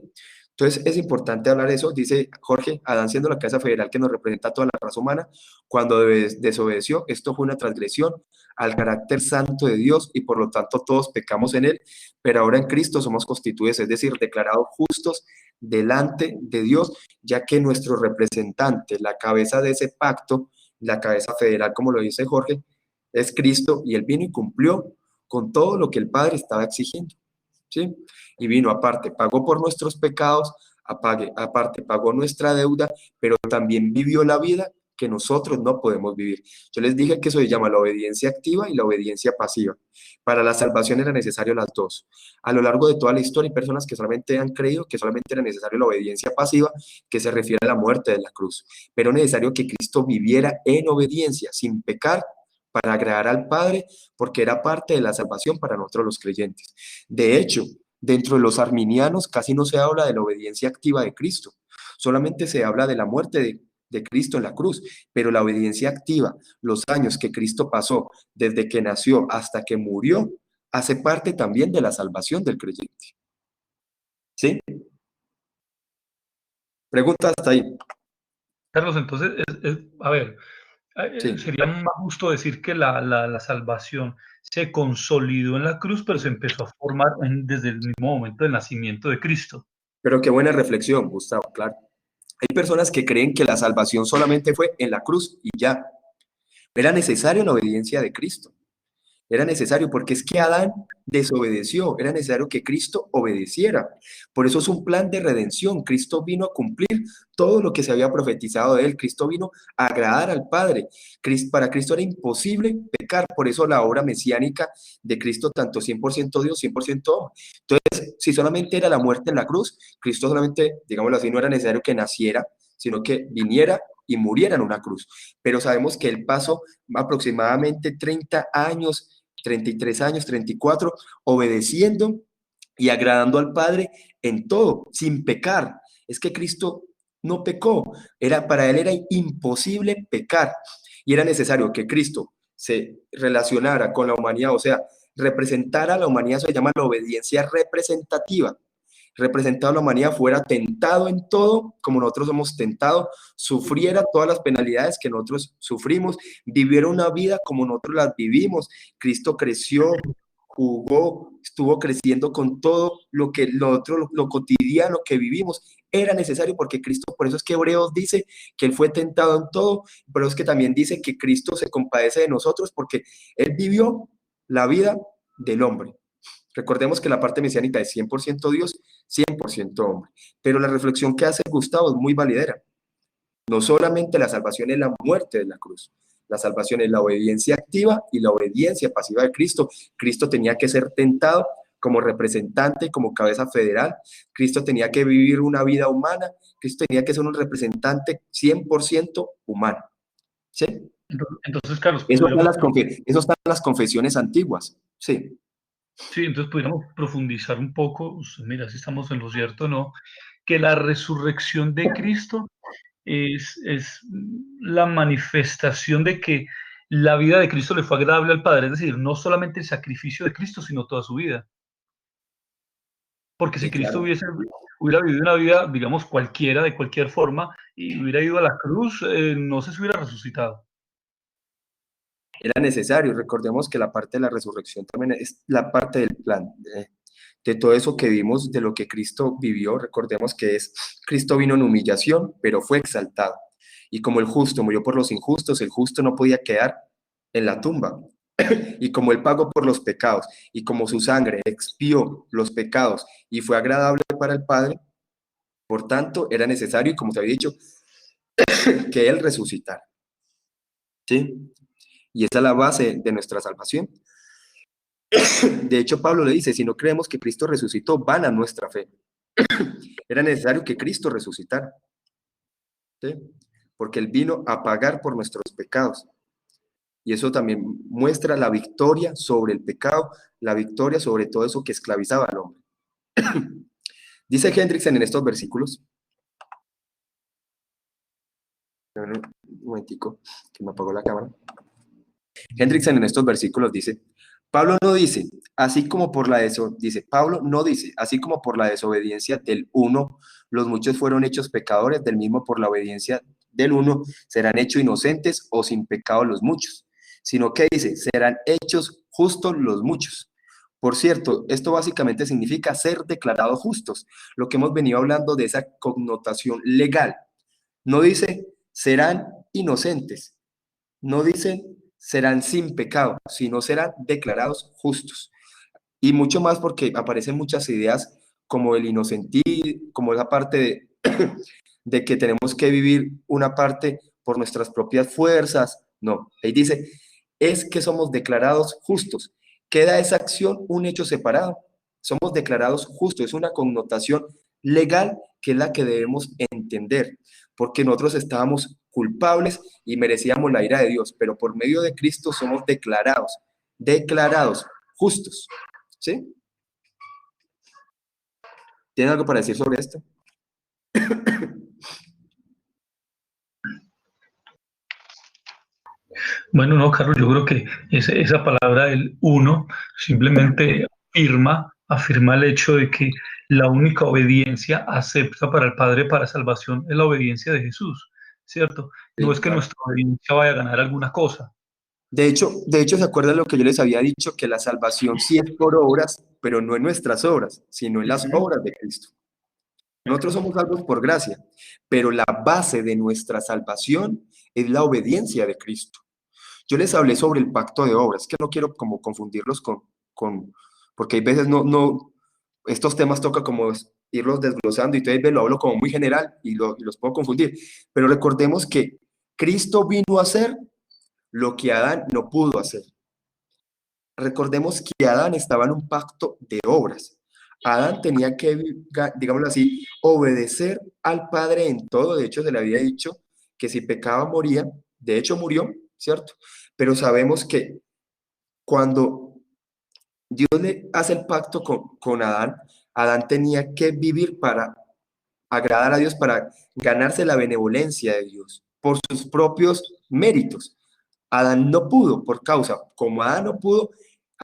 S1: Entonces es importante hablar de eso. Dice Jorge, Adán siendo la cabeza federal que nos representa a toda la raza humana, cuando desobedeció, esto fue una transgresión al carácter santo de Dios y por lo tanto todos pecamos en él, pero ahora en Cristo somos constituidos, es decir, declarados justos delante de Dios, ya que nuestro representante, la cabeza de ese pacto, la cabeza federal, como lo dice Jorge, es Cristo, y él vino y cumplió con todo lo que el Padre estaba exigiendo, ¿sí? Y vino aparte, pagó por nuestros pecados, aparte pagó nuestra deuda, pero también vivió la vida que nosotros no podemos vivir. Yo les dije que eso se llama la obediencia activa y la obediencia pasiva. Para la salvación era necesario las dos. A lo largo de toda la historia hay personas que solamente han creído que solamente era necesario la obediencia pasiva, que se refiere a la muerte de la cruz, pero necesario que Cristo viviera en obediencia, sin pecar, para agradar al Padre, porque era parte de la salvación para nosotros los creyentes. De hecho, dentro de los arminianos casi no se habla de la obediencia activa de Cristo, solamente se habla de la muerte de Cristo en la cruz, pero la obediencia activa, los años que Cristo pasó desde que nació hasta que murió, hace parte también de la salvación del creyente. ¿Sí? Pregunta hasta ahí.
S3: Carlos, entonces, a ver,
S1: Sí.
S3: sería más justo decir que la salvación se consolidó en la cruz, pero se empezó a formar desde el mismo momento del nacimiento de Cristo.
S1: Pero qué buena reflexión, Gustavo, claro. Hay personas que creen que la salvación solamente fue en la cruz y ya. Era necesaria la obediencia de Cristo. Era necesario porque es que Adán desobedeció, era necesario que Cristo obedeciera. Por eso es un plan de redención. Cristo vino a cumplir todo lo que se había profetizado de él. Cristo vino a agradar al Padre. Para Cristo era imposible pecar, por eso la obra mesiánica de Cristo, tanto 100% Dios, 100% hombre. Entonces, si solamente era la muerte en la cruz, Cristo solamente, digámoslo así, no era necesario que naciera, sino que viniera y muriera en una cruz. Pero sabemos que él pasó aproximadamente 30 años, 33 años, 34, obedeciendo y agradando al Padre en todo, sin pecar. Es que Cristo no pecó, para él era imposible pecar y era necesario que Cristo se relacionara con la humanidad, o sea, representara a la humanidad, eso se llama la obediencia representativa. Representado a la humanidad, fuera tentado en todo como nosotros somos tentados, sufriera todas las penalidades que nosotros sufrimos, viviera una vida como nosotros las vivimos. Cristo creció, jugó, estuvo creciendo con todo lo que lo cotidiano que vivimos. Era necesario porque Cristo, por eso es que Hebreos dice que Él fue tentado en todo, pero es que también dice que Cristo se compadece de nosotros porque Él vivió la vida del hombre. Recordemos que la parte mesiánica es 100% Dios, 100% hombre. Pero la reflexión que hace Gustavo es muy validera. No solamente la salvación es la muerte de la cruz, la salvación es la obediencia activa y la obediencia pasiva de Cristo. Cristo tenía que ser tentado como representante, como cabeza federal. Cristo tenía que vivir una vida humana. Cristo tenía que ser un representante 100% humano. ¿Sí?
S3: Entonces, Carlos,
S1: Eso están en las confesiones antiguas. Sí.
S3: sí, entonces pudiéramos profundizar un poco, mira si estamos en lo cierto o no, que la resurrección de Cristo es la manifestación de que la vida de Cristo le fue agradable al Padre, es decir, no solamente el sacrificio de Cristo, sino toda su vida. Porque si Cristo
S1: Claro.
S3: hubiera vivido una vida, digamos, cualquiera, de cualquier forma, y hubiera ido a la cruz, no se hubiera resucitado.
S1: Era necesario. Recordemos que la parte de la resurrección también es la parte del plan, de todo eso que vimos, de lo que Cristo vivió. Recordemos que Cristo vino en humillación, pero fue exaltado. Y como el justo murió por los injustos, el justo no podía quedar en la tumba. Y como él pagó por los pecados, y como su sangre expió los pecados y fue agradable para el Padre, por tanto, era necesario, y como te había dicho, que él resucitara. ¿Sí? Y esa es la base de nuestra salvación. De hecho, Pablo le dice, si no creemos que Cristo resucitó, vana nuestra fe. Era necesario que Cristo resucitara, ¿sí? Porque Él vino a pagar por nuestros pecados. Y eso también muestra la victoria sobre el pecado, la victoria sobre todo eso que esclavizaba al hombre. Dice Hendrickson en estos versículos, un momentico, que me apagó la cámara. Hendrickson en estos versículos dice, Pablo no dice, así como por la dice, Pablo no dice, así como por la desobediencia del uno, los muchos fueron hechos pecadores, del mismo por la obediencia del uno serán hechos inocentes o sin pecado los muchos, sino que dice, serán hechos justos los muchos. Por cierto, esto básicamente significa ser declarados justos, lo que hemos venido hablando de esa connotación legal. No dice, serán inocentes, no dice, serán sin pecado, sino serán declarados justos. Y mucho más porque aparecen muchas ideas como el inocentismo, como esa parte de que tenemos que vivir una parte por nuestras propias fuerzas. No, ahí dice, es que somos declarados justos. Queda esa acción un hecho separado. Somos declarados justos, es una connotación legal que es la que debemos entender, porque nosotros estábamos culpables y merecíamos la ira de Dios, pero por medio de Cristo somos declarados justos. ¿Sí? ¿Tienen algo para decir sobre esto?
S3: Bueno, no, Carlos, yo creo que esa palabra del uno simplemente afirma el hecho de que la única obediencia acepta para el Padre para salvación es la obediencia de Jesús, ¿cierto? No
S1: Sí,
S3: es que
S1: claro.
S3: nuestra obediencia vaya a ganar alguna cosa.
S1: De hecho, ¿se acuerdan lo que yo les había dicho? Que la salvación sí es por obras, pero no en nuestras obras, sino en las obras de Cristo. Nosotros somos salvos por gracia, pero la base de nuestra salvación es la obediencia de Cristo. Yo les hablé sobre el pacto de obras, que no quiero como confundirlos porque hay veces estos temas toca como irlos desglosando y entonces lo hablo como muy general y los puedo confundir. Pero recordemos que Cristo vino a hacer lo que Adán no pudo hacer. Recordemos que Adán estaba en un pacto de obras. Adán tenía que, digámoslo así, obedecer al Padre en todo. De hecho, se le había dicho que si pecaba moría. De hecho, murió, ¿cierto? Pero sabemos que cuando Dios le hace el pacto con Adán, Adán tenía que vivir para agradar a Dios, para ganarse la benevolencia de Dios por sus propios méritos. Adán no pudo, como Adán no pudo,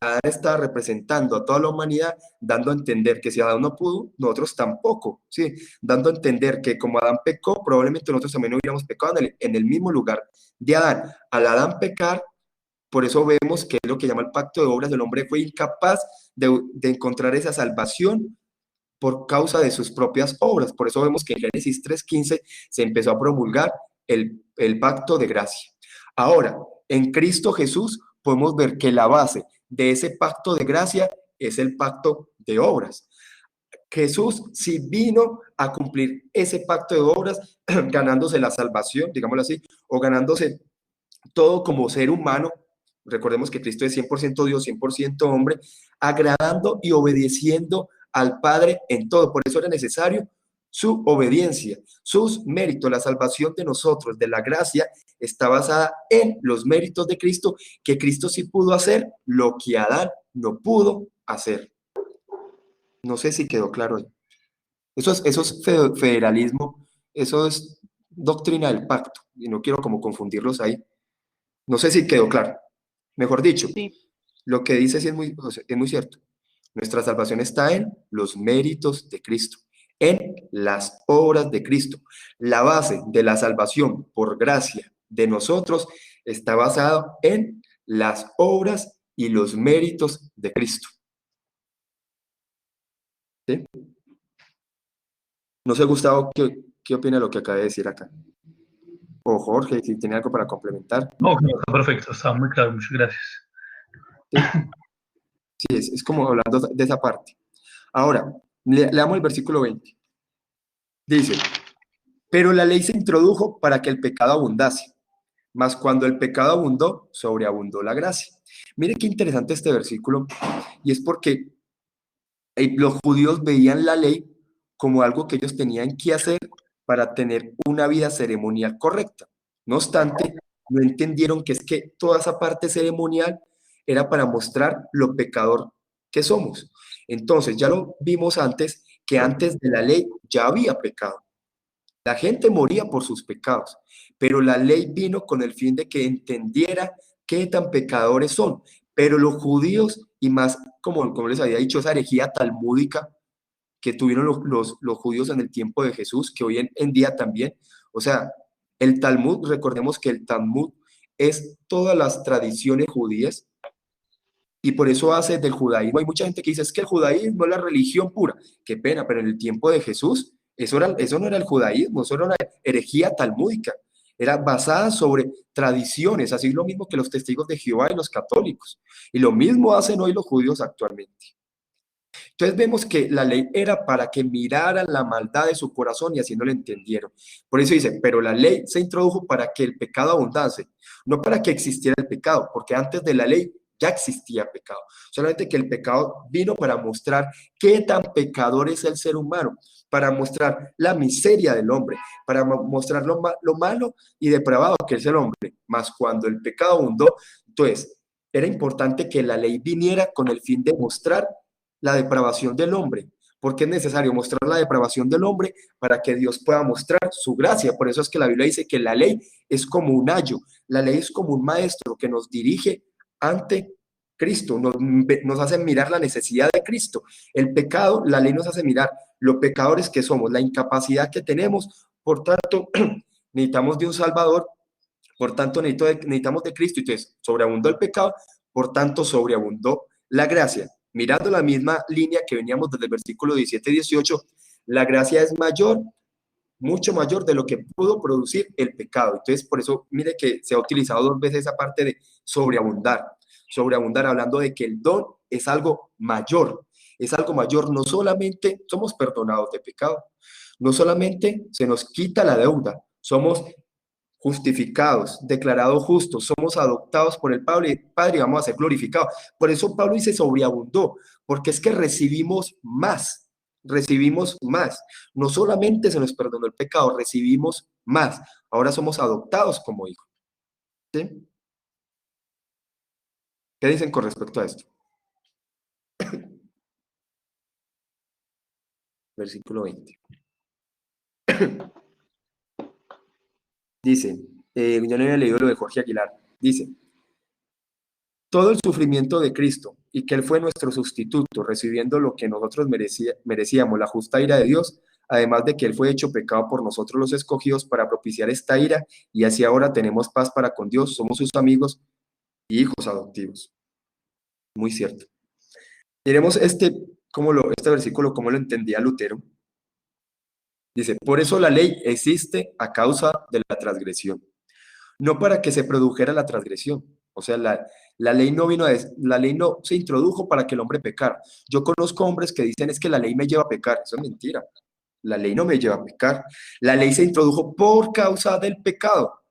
S1: Adán está representando a toda la humanidad, dando a entender que si Adán no pudo, nosotros tampoco, ¿sí? Dando a entender que como Adán pecó, probablemente nosotros también hubiéramos pecado en el mismo lugar de Adán. Al Adán pecar, por eso vemos que es lo que llama el pacto de obras, el hombre fue incapaz de encontrar esa salvación por causa de sus propias obras. Por eso vemos que en Génesis 3:15 se empezó a promulgar el pacto de gracia. Ahora, en Cristo Jesús podemos ver que la base de ese pacto de gracia es el pacto de obras. Jesús sí vino a cumplir ese pacto de obras, ganándose la salvación, digámoslo así, o ganándose todo como ser humano. Recordemos que Cristo es 100% Dios, 100% hombre, agradando y obedeciendo al Padre en todo. Por eso era necesario su obediencia, sus méritos. La salvación de nosotros, de la gracia, está basada en los méritos de Cristo, que Cristo sí pudo hacer lo que Adán no pudo hacer. No sé si quedó claro. Eso es federalismo, eso es doctrina del pacto, y no quiero como confundirlos ahí. No sé si quedó claro. Mejor dicho,
S2: Sí.
S1: lo que dice sí es muy cierto. Nuestra salvación está en los méritos de Cristo, en las obras de Cristo. La base de la salvación por gracia de nosotros está basada en las obras y los méritos de Cristo. ¿Sí? No sé, Gustavo, ¿qué opina de lo que acabé de decir acá? O Jorge, si tiene algo para complementar.
S3: No, está perfecto, está muy claro, muchas gracias.
S1: Sí, sí, es como hablando de esa parte. Ahora, leamos el versículo 20. Dice, pero la ley se introdujo para que el pecado abundase, mas cuando el pecado abundó, sobreabundó la gracia. Mire qué interesante este versículo, y es porque los judíos veían la ley como algo que ellos tenían que hacer para tener una vida ceremonial correcta. No obstante, no entendieron que es que toda esa parte ceremonial era para mostrar lo pecador que somos. Entonces, ya lo vimos antes, que antes de la ley ya había pecado. La gente moría por sus pecados, pero la ley vino con el fin de que entendiera qué tan pecadores son, pero los judíos, y más como les había dicho, esa herejía talmúdica que tuvieron los judíos en el tiempo de Jesús, que hoy en día también, o sea, el Talmud, recordemos que el Talmud es todas las tradiciones judías, y por eso hace del judaísmo, hay mucha gente que dice, es que el judaísmo es la religión pura, qué pena, pero en el tiempo de Jesús, eso no era el judaísmo, eso era una herejía talmúdica, era basada sobre tradiciones, así lo mismo que los testigos de Jehová y los católicos, y lo mismo hacen hoy los judíos actualmente. Entonces vemos que la ley era para que miraran la maldad de su corazón y así no lo entendieron. Por eso dice, pero la ley se introdujo para que el pecado abundase, no para que existiera el pecado, porque antes de la ley ya existía pecado. Solamente que el pecado vino para mostrar qué tan pecador es el ser humano, para mostrar la miseria del hombre, para mostrar lo malo y depravado que es el hombre. Mas cuando el pecado abundó, entonces era importante que la ley viniera con el fin de mostrar la depravación del hombre, porque es necesario mostrar la depravación del hombre para que Dios pueda mostrar su gracia. Por eso es que la Biblia dice que la ley es como un ayo, la ley es como un maestro que nos dirige ante Cristo, nos hace mirar la necesidad de Cristo. El pecado, la ley nos hace mirar los pecadores que somos, la incapacidad que tenemos, por tanto, necesitamos de un Salvador, por tanto, necesitamos de Cristo. Entonces, sobreabundó el pecado, por tanto, sobreabundó la gracia. Mirando la misma línea que veníamos desde el versículo 17 y 18, la gracia es mayor, mucho mayor de lo que pudo producir el pecado. Entonces, por eso, mire que se ha utilizado dos veces esa parte de sobreabundar, hablando de que el don es algo mayor, no solamente somos perdonados de pecado, no solamente se nos quita la deuda, somos justificados, declarados justos, somos adoptados por el Padre y vamos a ser glorificados. Por eso Pablo dice sobreabundó, porque es que recibimos más, no solamente se nos perdonó el pecado, recibimos más, ahora somos adoptados como hijos. ¿Sí? ¿Qué dicen con respecto a esto? Versículo 20. Dice, yo no había leído lo de Jorge Aguilar, dice, todo el sufrimiento de Cristo y que Él fue nuestro sustituto, recibiendo lo que nosotros merecíamos, la justa ira de Dios, además de que Él fue hecho pecado por nosotros los escogidos para propiciar esta ira, y así ahora tenemos paz para con Dios, somos sus amigos y hijos adoptivos. Muy cierto. Miremos este versículo, cómo lo entendía Lutero. Dice, por eso la ley existe a causa de la transgresión, no para que se produjera la transgresión. O sea, la ley la ley no se introdujo para que el hombre pecara. Yo conozco hombres que dicen es que la ley me lleva a pecar. Eso es mentira. La ley no me lleva a pecar. La ley se introdujo por causa del pecado.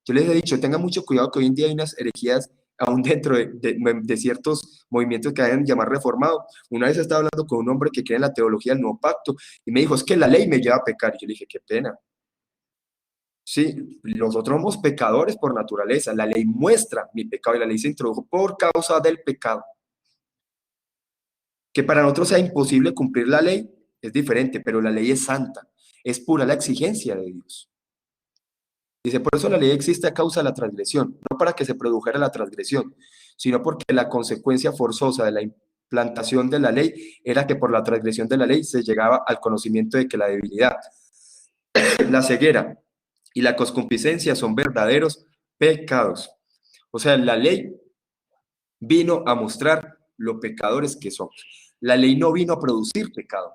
S1: Yo les he dicho, tengan mucho cuidado que hoy en día hay unas herejías aún dentro de ciertos movimientos que hayan llamar reformados. Una vez estaba hablando con un hombre que cree en la teología del nuevo pacto y me dijo, es que la ley me lleva a pecar. Y yo le dije, qué pena. Sí, nosotros somos pecadores por naturaleza. La ley muestra mi pecado y la ley se introdujo por causa del pecado. Que para nosotros sea imposible cumplir la ley es diferente, pero la ley es santa, es pura la exigencia de Dios. Dice, por eso la ley existe a causa de la transgresión, no para que se produjera la transgresión, sino porque la consecuencia forzosa de la implantación de la ley era que por la transgresión de la ley se llegaba al conocimiento de que la debilidad, la ceguera y la concupiscencia son verdaderos pecados. O sea, la ley vino a mostrar lo pecadores que somos. La ley no vino a producir pecado,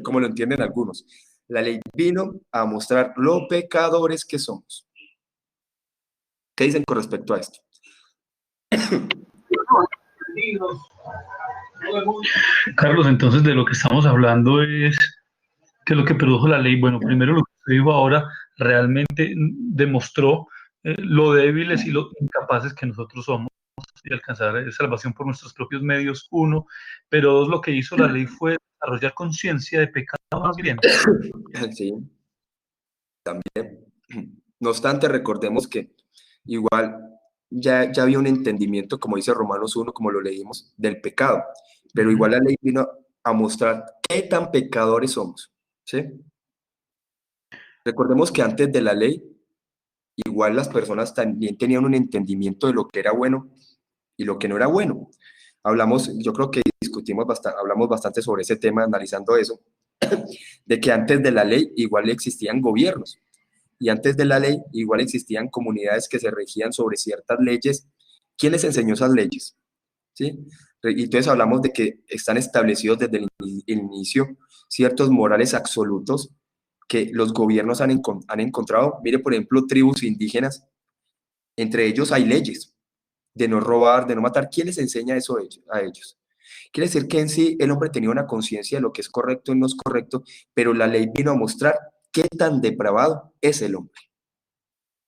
S1: como lo entienden algunos. La ley vino a mostrar lo pecadores que somos. ¿Qué dicen con respecto a esto?
S3: Carlos, entonces de lo que estamos hablando es que lo que produjo la ley, bueno, primero lo que usted dijo ahora realmente demostró lo débiles y lo incapaces que nosotros somos de alcanzar salvación por nuestros propios medios, uno, pero dos, lo que hizo la ley fue desarrollar conciencia de pecado más bien.
S1: Sí, también. No obstante, recordemos que igual ya había un entendimiento, como dice Romanos 1, como lo leímos, del pecado, pero igual la ley vino a mostrar qué tan pecadores somos, ¿sí? Recordemos que antes de la ley, igual las personas también tenían un entendimiento de lo que era bueno y lo que no era bueno. Yo creo que hablamos bastante sobre ese tema, analizando eso, de que antes de la ley igual existían gobiernos, y antes de la ley igual existían comunidades que se regían sobre ciertas leyes. ¿Quién les enseñó esas leyes? ¿Sí? Y entonces hablamos de que están establecidos desde el inicio ciertos morales absolutos que los gobiernos han encontrado. Mire, por ejemplo, tribus indígenas, entre ellos hay leyes de no robar, de no matar. ¿Quién les enseña eso a ellos? Quiere decir que en sí el hombre tenía una conciencia de lo que es correcto y no es correcto, pero la ley vino a mostrar qué tan depravado es el hombre.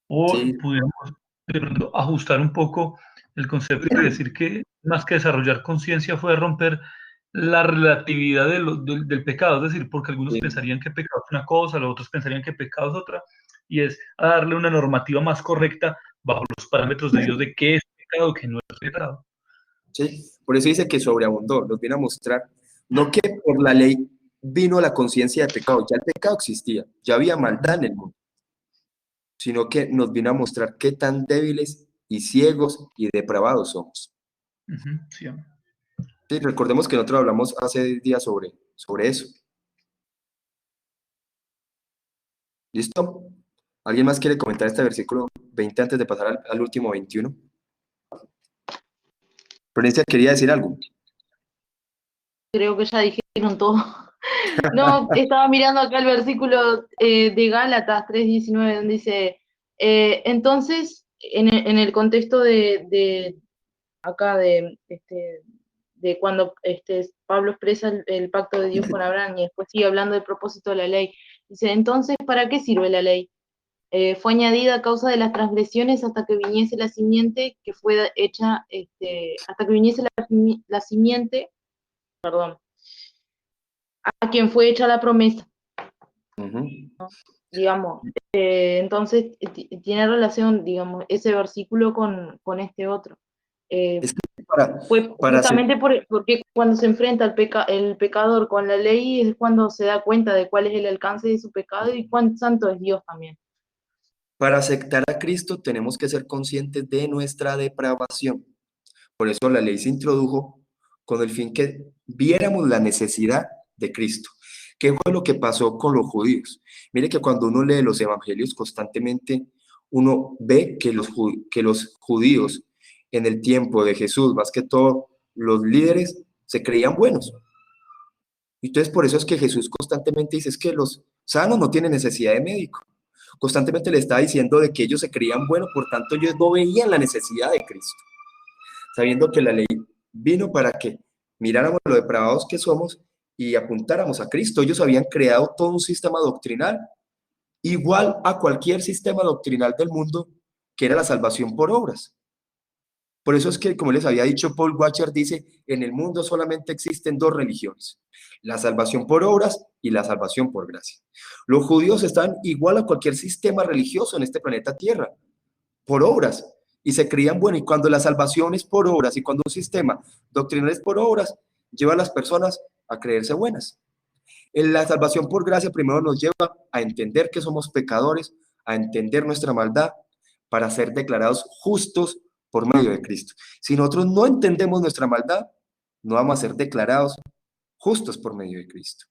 S3: O
S1: ¿Sí?
S3: pudiéramos de pronto ajustar un poco el concepto y decir que más que desarrollar conciencia fue romper la relatividad del pecado, es decir, porque algunos
S1: Sí.
S3: pensarían que pecado es una cosa, los otros pensarían que pecado es otra, y es a darle una normativa más correcta bajo los parámetros de Dios de qué es pecado, qué no es pecado.
S1: ¿Sí? Por eso dice que sobreabundó, nos viene a mostrar, no que por la ley vino la conciencia de pecado, ya el pecado existía, ya había maldad en el mundo, sino que nos vino a mostrar qué tan débiles y ciegos y depravados somos.
S3: Sí.
S1: Sí, recordemos que nosotros hablamos hace días sobre eso. ¿Listo? ¿Alguien más quiere comentar este versículo 20 antes de pasar al último 21? Florencia, quería decir algo.
S2: Creo que ya dijeron todo. No, estaba mirando acá el versículo de Gálatas 3:19, donde dice, entonces, en el contexto de acá de cuando Pablo expresa el pacto de Dios con Abraham y después sigue hablando del propósito de la ley, dice, entonces, ¿para qué sirve la ley? Fue añadida a causa de las transgresiones hasta que viniese la simiente que fue hecha, hasta que viniese la simiente, perdón, a quien fue hecha la promesa. Digamos, entonces tiene relación, digamos, ese versículo con este otro.
S1: Es que para
S2: Justamente porque cuando se enfrenta el pecador con la ley es cuando se da cuenta de cuál es el alcance de su pecado y cuán santo es Dios también.
S1: Para aceptar a Cristo tenemos que ser conscientes de nuestra depravación. Por eso la ley se introdujo con el fin que viéramos la necesidad de Cristo. ¿Qué fue lo que pasó con los judíos? Mire que cuando uno lee los evangelios constantemente, uno ve que los judíos en el tiempo de Jesús, más que todo los líderes, se creían buenos. Entonces por eso es que Jesús constantemente dice, es que los sanos no tienen necesidad de médico. Constantemente le estaba diciendo de que ellos se creían buenos, por tanto ellos no veían la necesidad de Cristo, sabiendo que la ley vino para que miráramos lo depravados que somos y apuntáramos a Cristo. Ellos habían creado todo un sistema doctrinal, igual a cualquier sistema doctrinal del mundo, que era la salvación por obras. Por eso es que, como les había dicho, Paul Washer dice, en el mundo solamente existen dos religiones, la salvación por obras y la salvación por gracia. Los judíos están igual a cualquier sistema religioso en este planeta Tierra, por obras, y se creían bueno, y cuando la salvación es por obras y cuando un sistema doctrinal es por obras, lleva a las personas a creerse buenas. En la salvación por gracia primero nos lleva a entender que somos pecadores, a entender nuestra maldad, para ser declarados justos por medio de Cristo. Si nosotros no entendemos nuestra maldad, no vamos a ser declarados justos por medio de Cristo.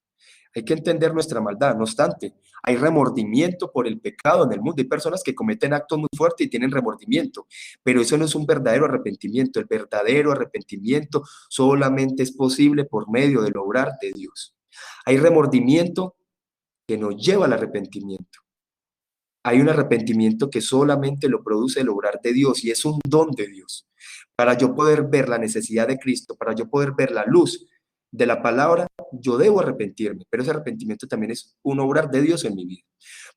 S1: Hay que entender nuestra maldad. No obstante, hay remordimiento por el pecado en el mundo. Hay personas que cometen actos muy fuertes y tienen remordimiento, pero eso no es un verdadero arrepentimiento. El verdadero arrepentimiento solamente es posible por medio del obrar de Dios. Hay remordimiento que nos lleva al arrepentimiento. Hay un arrepentimiento que solamente lo produce el obrar de Dios y es un don de Dios. Para yo poder ver la necesidad de Cristo, para yo poder ver la luz de la palabra, yo debo arrepentirme, pero ese arrepentimiento también es un obrar de Dios en mi vida.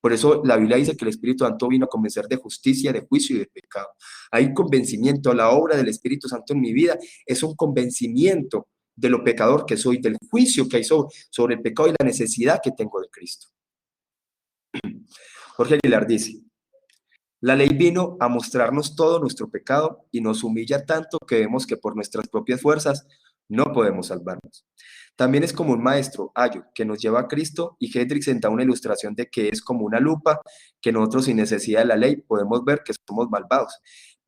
S1: Por eso la Biblia dice que el Espíritu Santo vino a convencer de justicia, de juicio y de pecado. Hay convencimiento, la obra del Espíritu Santo en mi vida es un convencimiento de lo pecador que soy, del juicio que hay sobre el pecado y la necesidad que tengo de Cristo. Jorge Aguilar dice, la ley vino a mostrarnos todo nuestro pecado y nos humilla tanto que vemos que por nuestras propias fuerzas no podemos salvarnos. También es como un maestro, Ayo, que nos lleva a Cristo, y Hendrickson da una ilustración de que es como una lupa que nosotros sin necesidad de la ley podemos ver que somos malvados,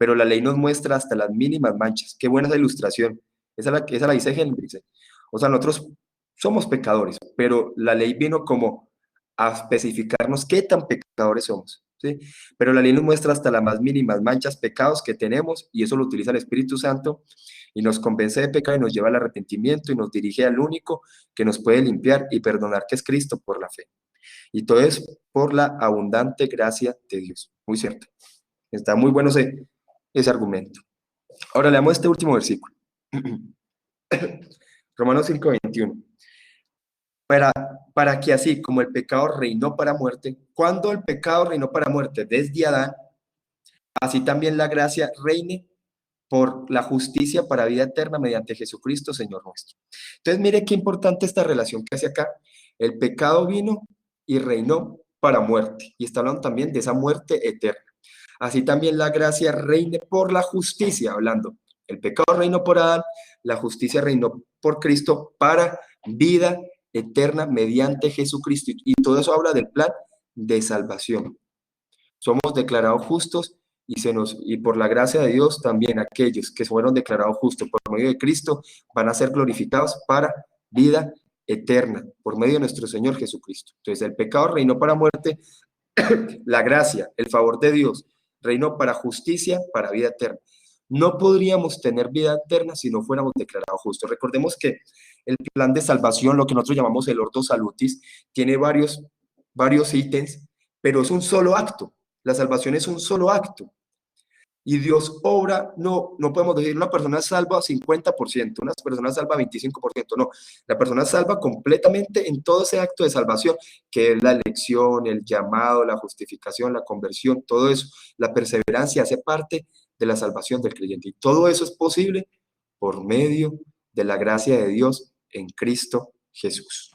S1: pero la ley nos muestra hasta las mínimas manchas. Qué buena esa ilustración. Esa la dice Hendriksen. O sea, nosotros somos pecadores, pero la ley vino como a especificarnos qué tan pecadores somos, ¿sí? Pero la ley nos muestra hasta las más mínimas manchas, pecados que tenemos, y eso lo utiliza el Espíritu Santo, y nos convence de pecado y nos lleva al arrepentimiento y nos dirige al único que nos puede limpiar y perdonar, que es Cristo, por la fe. Y todo es por la abundante gracia de Dios. Muy cierto. Está muy bueno ese argumento. Ahora leamos este último versículo. Romanos 5:21. Para que así como el pecado reinó para muerte, cuando el pecado reinó para muerte desde Adán, así también la gracia reine por la justicia para vida eterna mediante Jesucristo, Señor nuestro. Entonces, mire qué importante esta relación que hace acá. El pecado vino y reinó para muerte. Y está hablando también de esa muerte eterna. Así también la gracia reine por la justicia, hablando. El pecado reinó por Adán, la justicia reinó por Cristo para vida eterna mediante Jesucristo. Y todo eso habla del plan de salvación. Somos declarados justos y por la gracia de Dios también aquellos que fueron declarados justos por medio de Cristo van a ser glorificados para vida eterna por medio de nuestro Señor Jesucristo. Entonces el pecado reinó para muerte, la gracia, el favor de Dios reinó para justicia, para vida eterna. No podríamos tener vida eterna si no fuéramos declarados justos. Recordemos que el plan de salvación, lo que nosotros llamamos el Ordo Salutis, tiene varios ítems, pero es un solo acto. La salvación es un solo acto. Y Dios obra, no podemos decir una persona salva 50%, una persona salva 25%, no. La persona salva completamente en todo ese acto de salvación, que es la elección, el llamado, la justificación, la conversión, todo eso. La perseverancia hace parte de la salvación del creyente. Y todo eso es posible por medio de la gracia de Dios en Cristo Jesús.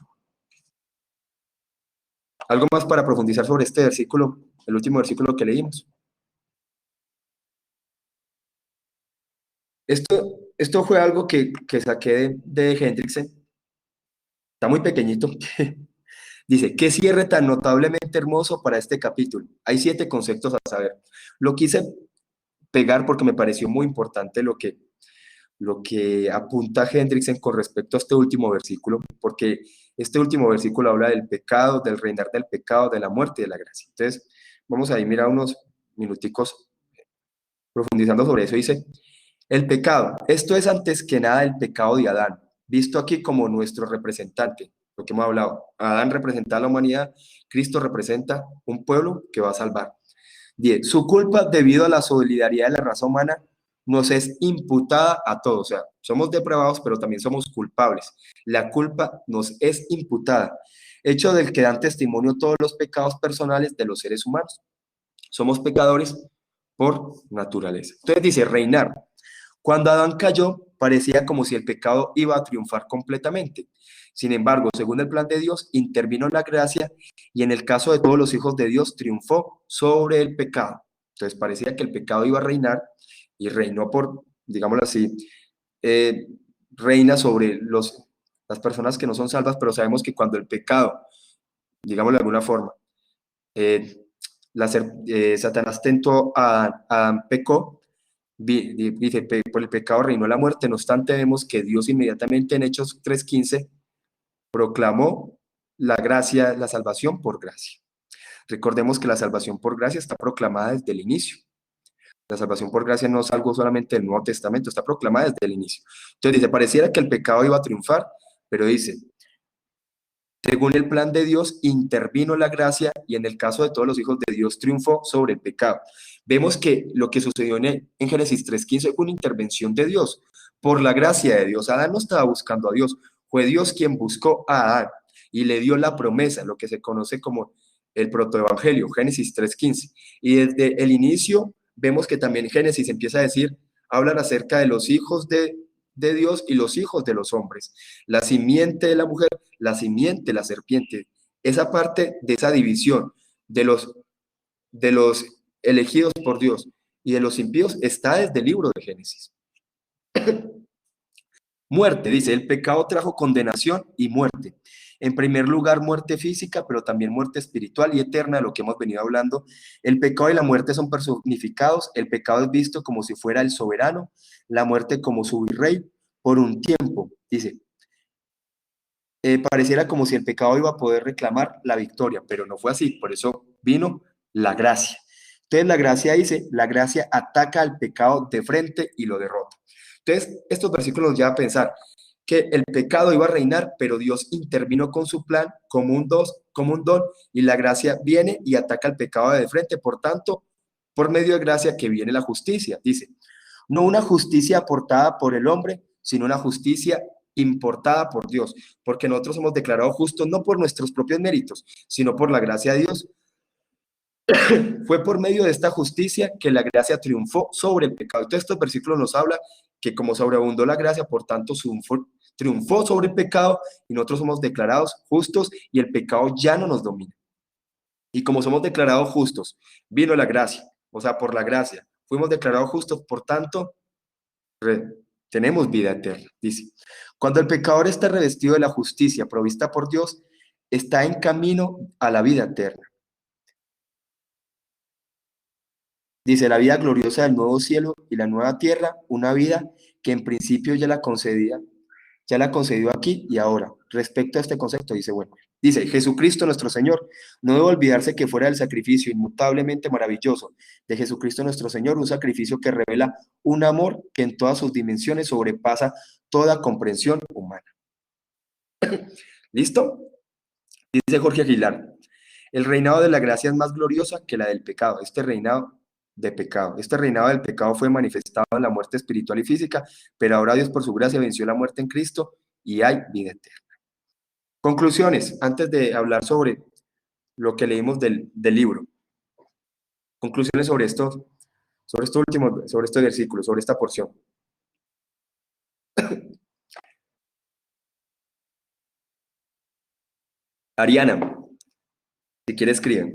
S1: ¿Algo más para profundizar sobre este versículo, el último versículo que leímos? Esto fue algo que saqué de Hendriksen. Está muy pequeñito. Dice, qué cierre tan notablemente hermoso para este capítulo. Hay 7 conceptos a saber. Lo quise pegar porque me pareció muy importante lo que apunta Hendriksen con respecto a este último versículo, porque este último versículo habla del pecado, del reinar del pecado, de la muerte y de la gracia. Entonces, vamos a ir, mira, unos minuticos profundizando sobre eso. Dice, el pecado, esto es antes que nada el pecado de Adán, visto aquí como nuestro representante, lo que hemos hablado. Adán representa a la humanidad, Cristo representa un pueblo que va a salvar. 10. Su culpa, debido a la solidaridad de la raza humana, nos es imputada a todos. O sea, somos depravados, pero también somos culpables. La culpa nos es imputada, hecho del que dan testimonio todos los pecados personales de los seres humanos. Somos pecadores por naturaleza. Entonces dice, reinar. Cuando Adán cayó, parecía como si el pecado iba a triunfar completamente. Sin embargo, según el plan de Dios, intervino la gracia y en el caso de todos los hijos de Dios, triunfó sobre el pecado. Entonces parecía que el pecado iba a reinar y reinó por, digámoslo así, reina sobre las personas que no son salvas, pero sabemos que cuando el pecado, digámoslo de alguna forma, Satanás tentó a Adán, pecó, dice, por el pecado reinó la muerte. No obstante, vemos que Dios inmediatamente en Hechos 3:15 proclamó la gracia, la salvación por gracia. Recordemos que la salvación por gracia está proclamada desde el inicio. La salvación por gracia no es algo solamente del Nuevo Testamento, está proclamada desde el inicio. Entonces dice, pareciera que el pecado iba a triunfar, pero dice, según el plan de Dios, intervino la gracia y en el caso de todos los hijos de Dios triunfó sobre el pecado. Vemos que lo que sucedió en Génesis 3:15 fue una intervención de Dios, por la gracia de Dios. Adán no estaba buscando a Dios, fue Dios quien buscó a Adán y le dio la promesa, lo que se conoce como el protoevangelio, Génesis 3:15. Y desde el inicio vemos que también Génesis empieza a decir, hablan acerca de los hijos de Dios y los hijos de los hombres, la simiente de la mujer, la simiente de la serpiente. Esa parte de esa división de los elegidos por Dios y de los impíos está desde el libro de Génesis. Muerte, dice, el pecado trajo condenación y muerte. En primer lugar, muerte física, pero también muerte espiritual y eterna, de lo que hemos venido hablando. El pecado y la muerte son personificados. El pecado es visto como si fuera el soberano, la muerte como su virrey por un tiempo. Dice, pareciera como si el pecado iba a poder reclamar la victoria, pero no fue así. Por eso vino la gracia. Entonces la gracia dice, la gracia ataca al pecado de frente y lo derrota. Entonces estos versículos nos llevan a pensar que el pecado iba a reinar, pero Dios intervino con su plan como un don, y la gracia viene y ataca al pecado de frente. Por tanto, por medio de gracia que viene la justicia. Dice, no una justicia aportada por el hombre, sino una justicia importada por Dios, porque nosotros somos declarados justos no por nuestros propios méritos, sino por la gracia de Dios. Fue por medio de esta justicia que la gracia triunfó sobre el pecado. Entonces, estos versículos nos habla que como sobreabundó la gracia, por tanto triunfó sobre el pecado y nosotros somos declarados justos y el pecado ya no nos domina. Y como somos declarados justos, vino la gracia, o sea, por la gracia, fuimos declarados justos, por tanto, tenemos vida eterna, dice. Cuando el pecador está revestido de la justicia provista por Dios, está en camino a la vida eterna. Dice, la vida gloriosa del nuevo cielo y la nueva tierra, una vida que en principio ya la concedió aquí y ahora. Respecto a este concepto, dice, Jesucristo nuestro Señor, no debe olvidarse que fuera del sacrificio inmutablemente maravilloso de Jesucristo nuestro Señor, un sacrificio que revela un amor que en todas sus dimensiones sobrepasa toda comprensión humana. ¿Listo? Dice Jorge Aguilar, el reinado de la gracia es más gloriosa que la del pecado. Este reinado del pecado fue manifestado en la muerte espiritual y física, pero ahora Dios por su gracia venció la muerte en Cristo y hay vida eterna. Conclusiones, antes de hablar sobre lo que leímos del libro. Conclusiones sobre estos versículos, sobre esta porción. Ariana, si quiere escriben.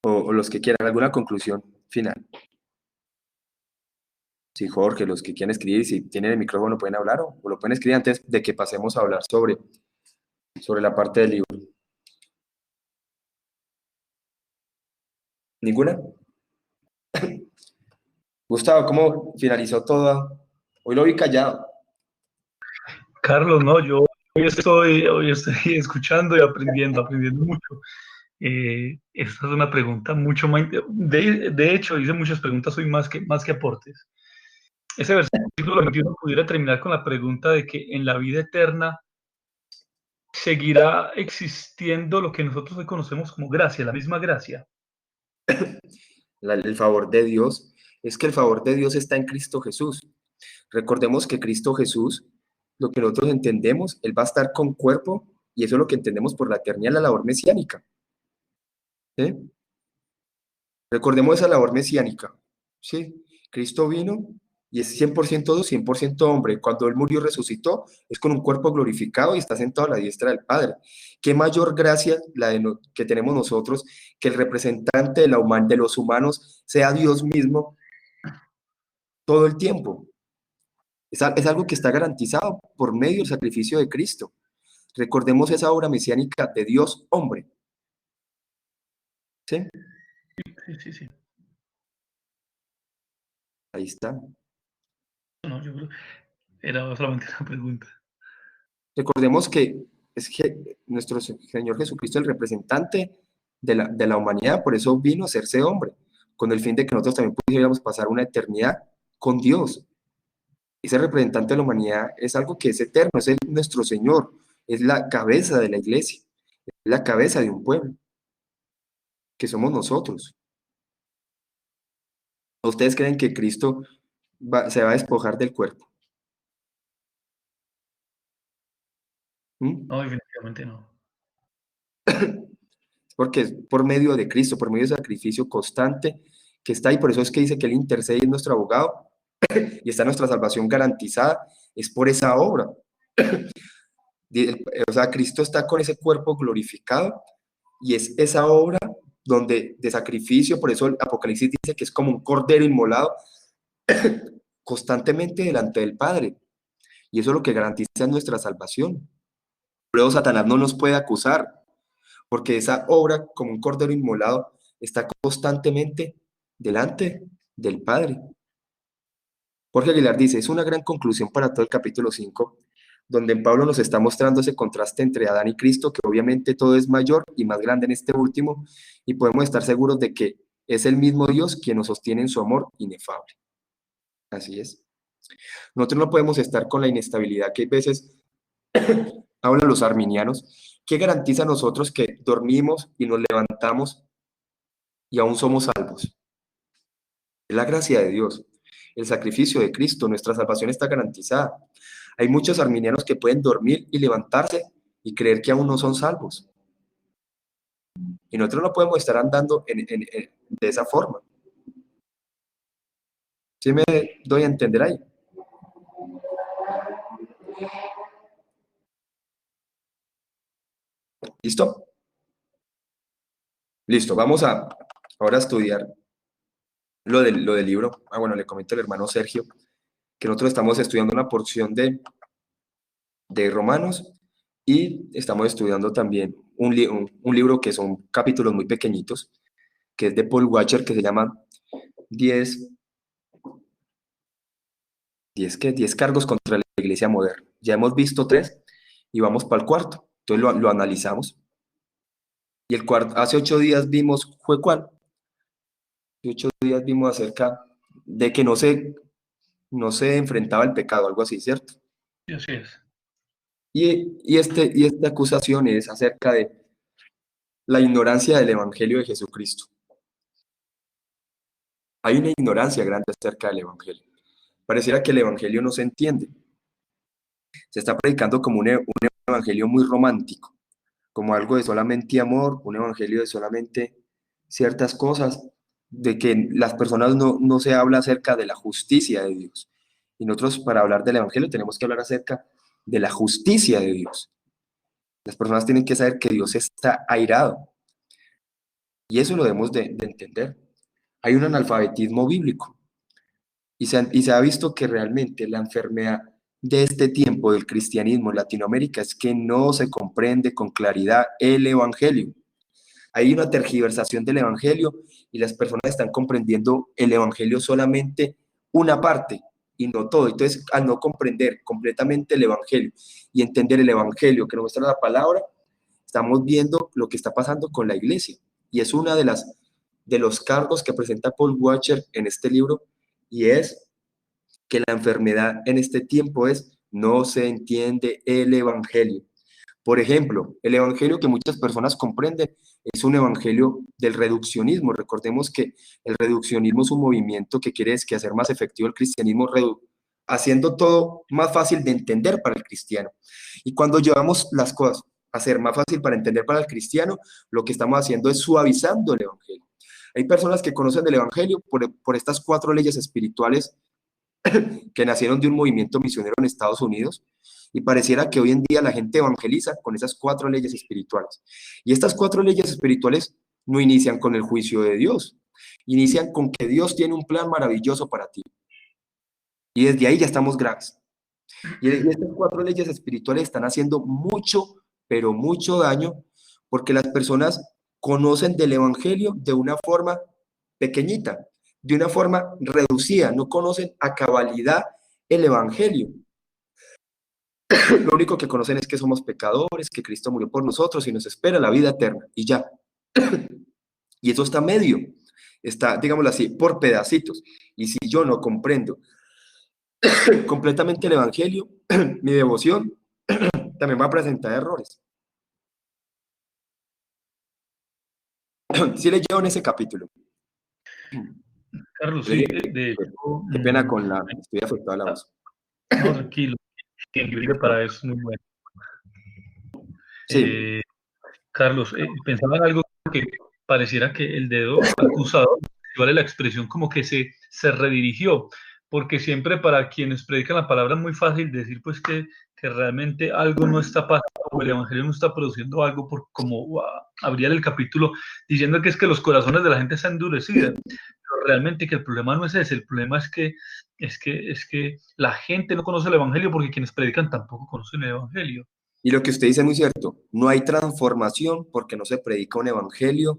S1: O los que quieran, alguna conclusión final. Sí, Jorge, los que quieran escribir, si tienen el micrófono pueden hablar o lo pueden escribir antes de que pasemos a hablar sobre la parte del libro. ¿Ninguna? Gustavo, ¿cómo finalizó todo? Hoy lo vi callado.
S3: Carlos, no, yo hoy estoy escuchando y aprendiendo mucho. Esta es una pregunta mucho más... De hecho, hice muchas preguntas hoy más que aportes. Ese versículo 21 pudiera terminar con la pregunta de que en la vida eterna seguirá existiendo lo que nosotros hoy conocemos como gracia, la misma gracia.
S1: El favor de Dios, es que el favor de Dios está en Cristo Jesús. Recordemos que Cristo Jesús, lo que nosotros entendemos, Él va a estar con cuerpo, y eso es lo que entendemos por la eternidad, la labor mesiánica. ¿Sí? Recordemos esa labor mesiánica. ¿Sí? Cristo vino y es 100% Dios, 100% hombre. Cuando Él murió y resucitó, es con un cuerpo glorificado y está sentado a la diestra del Padre. ¿Qué mayor gracia que tenemos nosotros que el representante de los humanos sea Dios mismo todo el tiempo? Es algo que está garantizado por medio del sacrificio de Cristo. Recordemos esa obra mesiánica de Dios hombre. ¿Sí?
S3: Sí.
S1: Ahí está.
S3: No, yo creo era solamente una pregunta.
S1: Recordemos que es nuestro Señor Jesucristo es el representante de la humanidad, por eso vino a hacerse hombre, con el fin de que nosotros también pudiéramos pasar una eternidad con Dios. Ese representante de la humanidad es algo que es eterno, es nuestro Señor, es la cabeza de la iglesia, es la cabeza de un pueblo, que somos nosotros. ¿Ustedes creen que Cristo se va a despojar del cuerpo?
S3: No, definitivamente no.
S1: Porque es por medio de Cristo, por medio del sacrificio constante que está ahí. Por eso es que dice que Él intercede y es nuestro abogado y está nuestra salvación garantizada, es por esa obra. O sea, Cristo está con ese cuerpo glorificado y es esa obra de sacrificio. Por eso el Apocalipsis dice que es como un cordero inmolado constantemente delante del Padre, y eso es lo que garantiza nuestra salvación. Luego Satanás no nos puede acusar, porque esa obra, como un cordero inmolado, está constantemente delante del Padre. Jorge Aguilar dice, es una gran conclusión para todo el capítulo 5, donde Pablo nos está mostrando ese contraste entre Adán y Cristo, que obviamente todo es mayor y más grande en este último, y podemos estar seguros de que es el mismo Dios quien nos sostiene en su amor inefable. Así es. Nosotros no podemos estar con la inestabilidad que a veces hablan los arminianos. ¿Qué garantiza a nosotros que dormimos y nos levantamos y aún somos salvos? Es la gracia de Dios, el sacrificio de Cristo, nuestra salvación está garantizada. Hay muchos arminianos que pueden dormir y levantarse y creer que aún no son salvos. Y nosotros no podemos estar andando de esa forma. ¿Sí me doy a entender ahí? ¿Listo? Listo, vamos a ahora a estudiar lo del libro. Bueno, le comento al hermano Sergio que nosotros estamos estudiando una porción de Romanos y estamos estudiando también un libro que son capítulos muy pequeñitos, que es de Paul Washer, que se llama 10 cargos contra la iglesia moderna. Ya hemos visto 3 y vamos para el cuarto. Entonces lo analizamos. Y el cuarto, hace 8 días vimos, ¿fue cuál? Hace 8 días vimos acerca de que no se enfrentaba el pecado, algo así, ¿cierto?
S3: Sí, así es.
S1: Y esta acusación es acerca de la ignorancia del Evangelio de Jesucristo. Hay una ignorancia grande acerca del Evangelio. Pareciera que el Evangelio no se entiende. Se está predicando como un Evangelio muy romántico, como algo de solamente amor, un Evangelio de solamente ciertas cosas, de que las personas no se habla acerca de la justicia de Dios. Y nosotros para hablar del Evangelio tenemos que hablar acerca de la justicia de Dios. Las personas tienen que saber que Dios está airado. Y eso lo debemos de entender. Hay un analfabetismo bíblico. Y se ha visto que realmente la enfermedad de este tiempo del cristianismo en Latinoamérica es que no se comprende con claridad el Evangelio. Hay una tergiversación del Evangelio y las personas están comprendiendo el Evangelio solamente una parte y no todo. Entonces, al no comprender completamente el Evangelio y entender el Evangelio que nos muestra la palabra, estamos viendo lo que está pasando con la iglesia. Y es una de los cargos que presenta Paul Washer en este libro, y es que la enfermedad en este tiempo es no se entiende el Evangelio. Por ejemplo, el Evangelio que muchas personas comprenden es un evangelio del reduccionismo. Recordemos que el reduccionismo es un movimiento que quiere es que hacer más efectivo el cristianismo, haciendo todo más fácil de entender para el cristiano. Y cuando llevamos las cosas a ser más fácil para entender para el cristiano, lo que estamos haciendo es suavizando el evangelio. Hay personas que conocen del evangelio por estas 4 leyes espirituales que nacieron de un movimiento misionero en Estados Unidos, y pareciera que hoy en día la gente evangeliza con esas 4 leyes espirituales. Y estas 4 leyes espirituales no inician con el juicio de Dios, inician con que Dios tiene un plan maravilloso para ti. Y desde ahí ya estamos graves. Y estas 4 leyes espirituales están haciendo mucho, pero mucho daño, porque las personas conocen del evangelio de una forma pequeñita, de una forma reducida, no conocen a cabalidad el evangelio. Lo único que conocen es que somos pecadores, que Cristo murió por nosotros y nos espera la vida eterna, y ya. Y eso está medio, está, digámoslo así, por pedacitos. Y si yo no comprendo completamente el evangelio, mi devoción también va a presentar errores. Sí le llevo en ese capítulo.
S3: Carlos, sí, de hecho,
S1: qué pena con estoy afectado a la voz.
S3: No, tranquilo, que para eso es muy bueno.
S1: Sí.
S3: Carlos, pensaba en algo que pareciera que el dedo acusador, vale la expresión, como que se redirigió, porque siempre para quienes predican la palabra es muy fácil decir pues que realmente algo no está pasando, o el evangelio no está produciendo algo, por como abrir el capítulo diciendo que es que los corazones de la gente se han endurecido, pero realmente que el problema no es ese, el problema es que la gente no conoce el evangelio porque quienes predican tampoco conocen el evangelio.
S1: Y lo que usted dice es muy cierto, no hay transformación porque no se predica un evangelio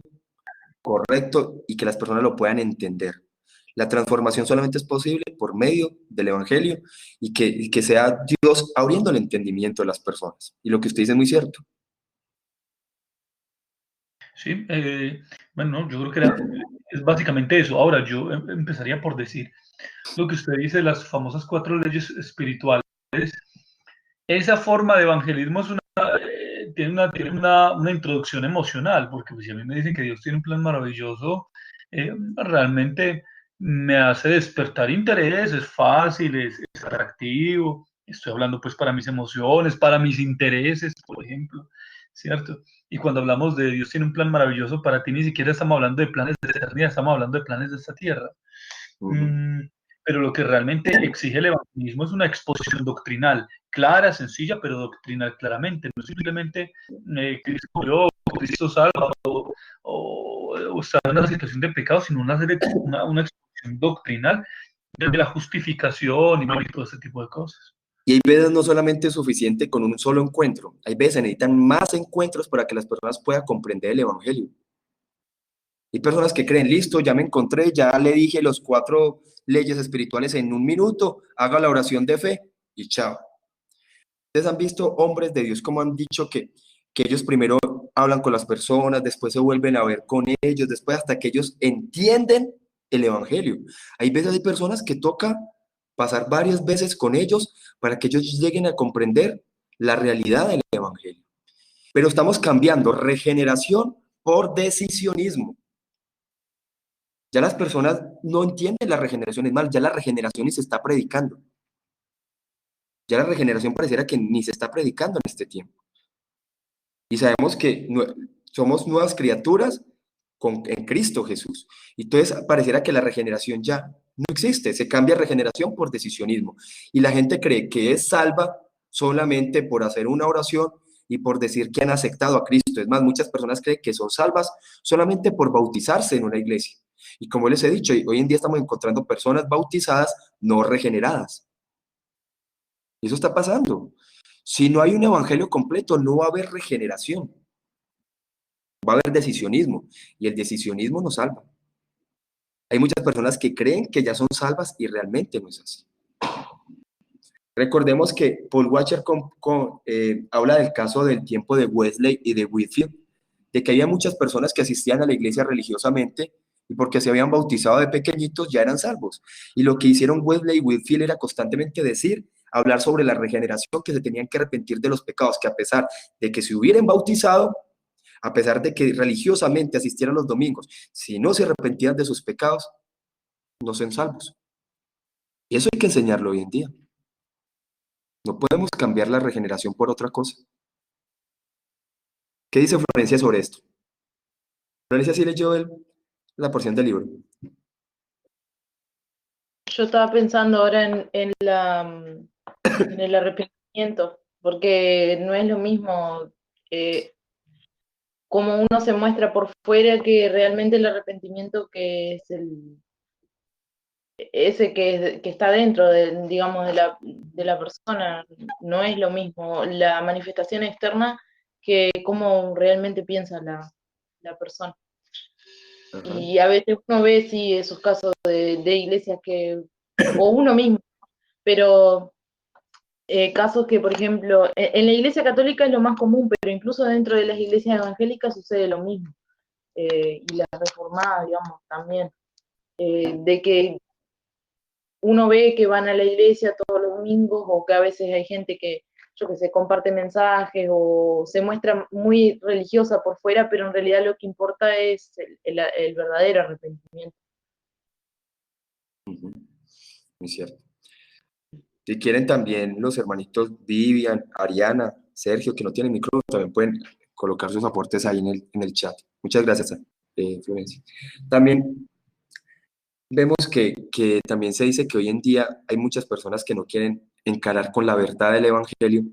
S1: correcto y que las personas lo puedan entender. La transformación solamente es posible por medio del evangelio y que sea Dios abriendo el entendimiento de las personas. Y lo que usted dice es muy cierto.
S3: Sí, bueno, yo creo que es básicamente eso. Ahora, yo empezaría por decir lo que usted dice, las famosas 4 leyes espirituales. Esa forma de evangelismo es tiene una introducción emocional, porque pues, si a mí me dicen que Dios tiene un plan maravilloso, realmente me hace despertar interés, es fácil, es atractivo, estoy hablando pues para mis emociones, para mis intereses, por ejemplo, ¿cierto? Y cuando hablamos de Dios tiene un plan maravilloso para ti, ni siquiera estamos hablando de planes de eternidad, estamos hablando de planes de esta tierra. Pero lo que realmente exige el evangelismo es una exposición doctrinal, clara, sencilla, pero doctrinal claramente. No simplemente Cristo murió, Cristo salva, o estar en una situación de pecado, sino una exposición doctrinal de la justificación y todo ese tipo de cosas.
S1: Y hay veces no solamente es suficiente con un solo encuentro, hay veces se necesitan más encuentros para que las personas puedan comprender el evangelio. Hay personas que creen, listo, ya me encontré, ya le dije los 4 leyes espirituales en 1 minuto, haga la oración de fe y chao. Ustedes han visto hombres de Dios como han dicho que ellos primero hablan con las personas, después se vuelven a ver con ellos, después hasta que ellos entienden el evangelio. Hay veces hay personas que toca pasar varias veces con ellos para que ellos lleguen a comprender la realidad del evangelio. Pero estamos cambiando regeneración por decisionismo. Ya las personas no entienden la regeneración, es más, ya la regeneración ni se está predicando. Ya la regeneración pareciera que ni se está predicando en este tiempo. Y sabemos que somos nuevas criaturas en Cristo Jesús. Y entonces pareciera que la regeneración ya no existe, se cambia regeneración por decisionismo. Y la gente cree que es salva solamente por hacer una oración y por decir que han aceptado a Cristo. Es más, muchas personas creen que son salvas solamente por bautizarse en una iglesia. Y como les he dicho, hoy en día estamos encontrando personas bautizadas no regeneradas. Y eso está pasando. Si no hay un evangelio completo, no va a haber regeneración. Va a haber decisionismo. Y el decisionismo no salva. Hay muchas personas que creen que ya son salvas y realmente no es así. Recordemos que Paul Washer habla del caso del tiempo de Wesley y de Whitefield, de que había muchas personas que asistían a la iglesia religiosamente y porque se habían bautizado de pequeñitos ya eran salvos. Y lo que hicieron Wesley y Whitefield era constantemente hablar sobre la regeneración, que se tenían que arrepentir de los pecados, que a pesar de que se hubieran bautizado, a pesar de que religiosamente asistieran los domingos, si no se arrepentían de sus pecados, no son salvos. Y eso hay que enseñarlo hoy en día. No podemos cambiar la regeneración por otra cosa. ¿Qué dice Florencia sobre esto? Florencia sí leyó la porción del libro.
S2: Yo estaba pensando ahora en el arrepentimiento, porque no es lo mismo como uno se muestra por fuera que realmente el arrepentimiento que es ese que está dentro digamos, de la persona, no es lo mismo la manifestación externa que cómo realmente piensa la persona.
S1: Ajá.
S2: Y a veces uno ve, sí, esos casos de iglesias o uno mismo, pero casos que, por ejemplo, en la iglesia católica es lo más común, pero incluso dentro de las iglesias evangélicas sucede lo mismo, y las reformadas, digamos, también, de que uno ve que van a la iglesia todos los domingos, o que a veces hay gente que, yo que sé, comparte mensajes, o se muestra muy religiosa por fuera, pero en realidad lo que importa es el verdadero arrepentimiento.
S1: Es cierto. Si quieren también los hermanitos Vivian, Ariana, Sergio, que no tienen micrófono, también pueden colocar sus aportes ahí en el chat. Muchas gracias, Florencia. También vemos que también se dice que hoy en día hay muchas personas que no quieren encarar con la verdad del evangelio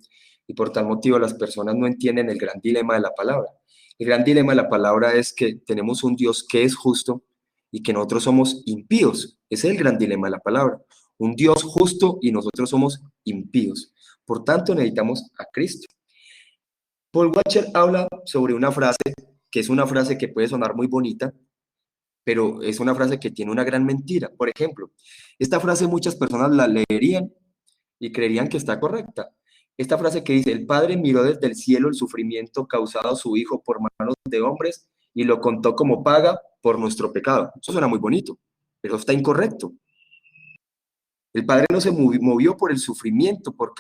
S1: y por tal motivo las personas no entienden el gran dilema de la palabra. El gran dilema de la palabra es que tenemos un Dios que es justo y que nosotros somos impíos. Ese es el gran dilema de la palabra. Un Dios justo y nosotros somos impíos. Por tanto, necesitamos a Cristo. Paul Washer habla sobre una frase que es una frase que puede sonar muy bonita, pero es una frase que tiene una gran mentira. Por ejemplo, esta frase muchas personas la leerían y creerían que está correcta. Esta frase que dice, el Padre miró desde el cielo el sufrimiento causado a su Hijo por manos de hombres y lo contó como paga por nuestro pecado. Eso suena muy bonito, pero está incorrecto. El Padre no se movió por el sufrimiento, por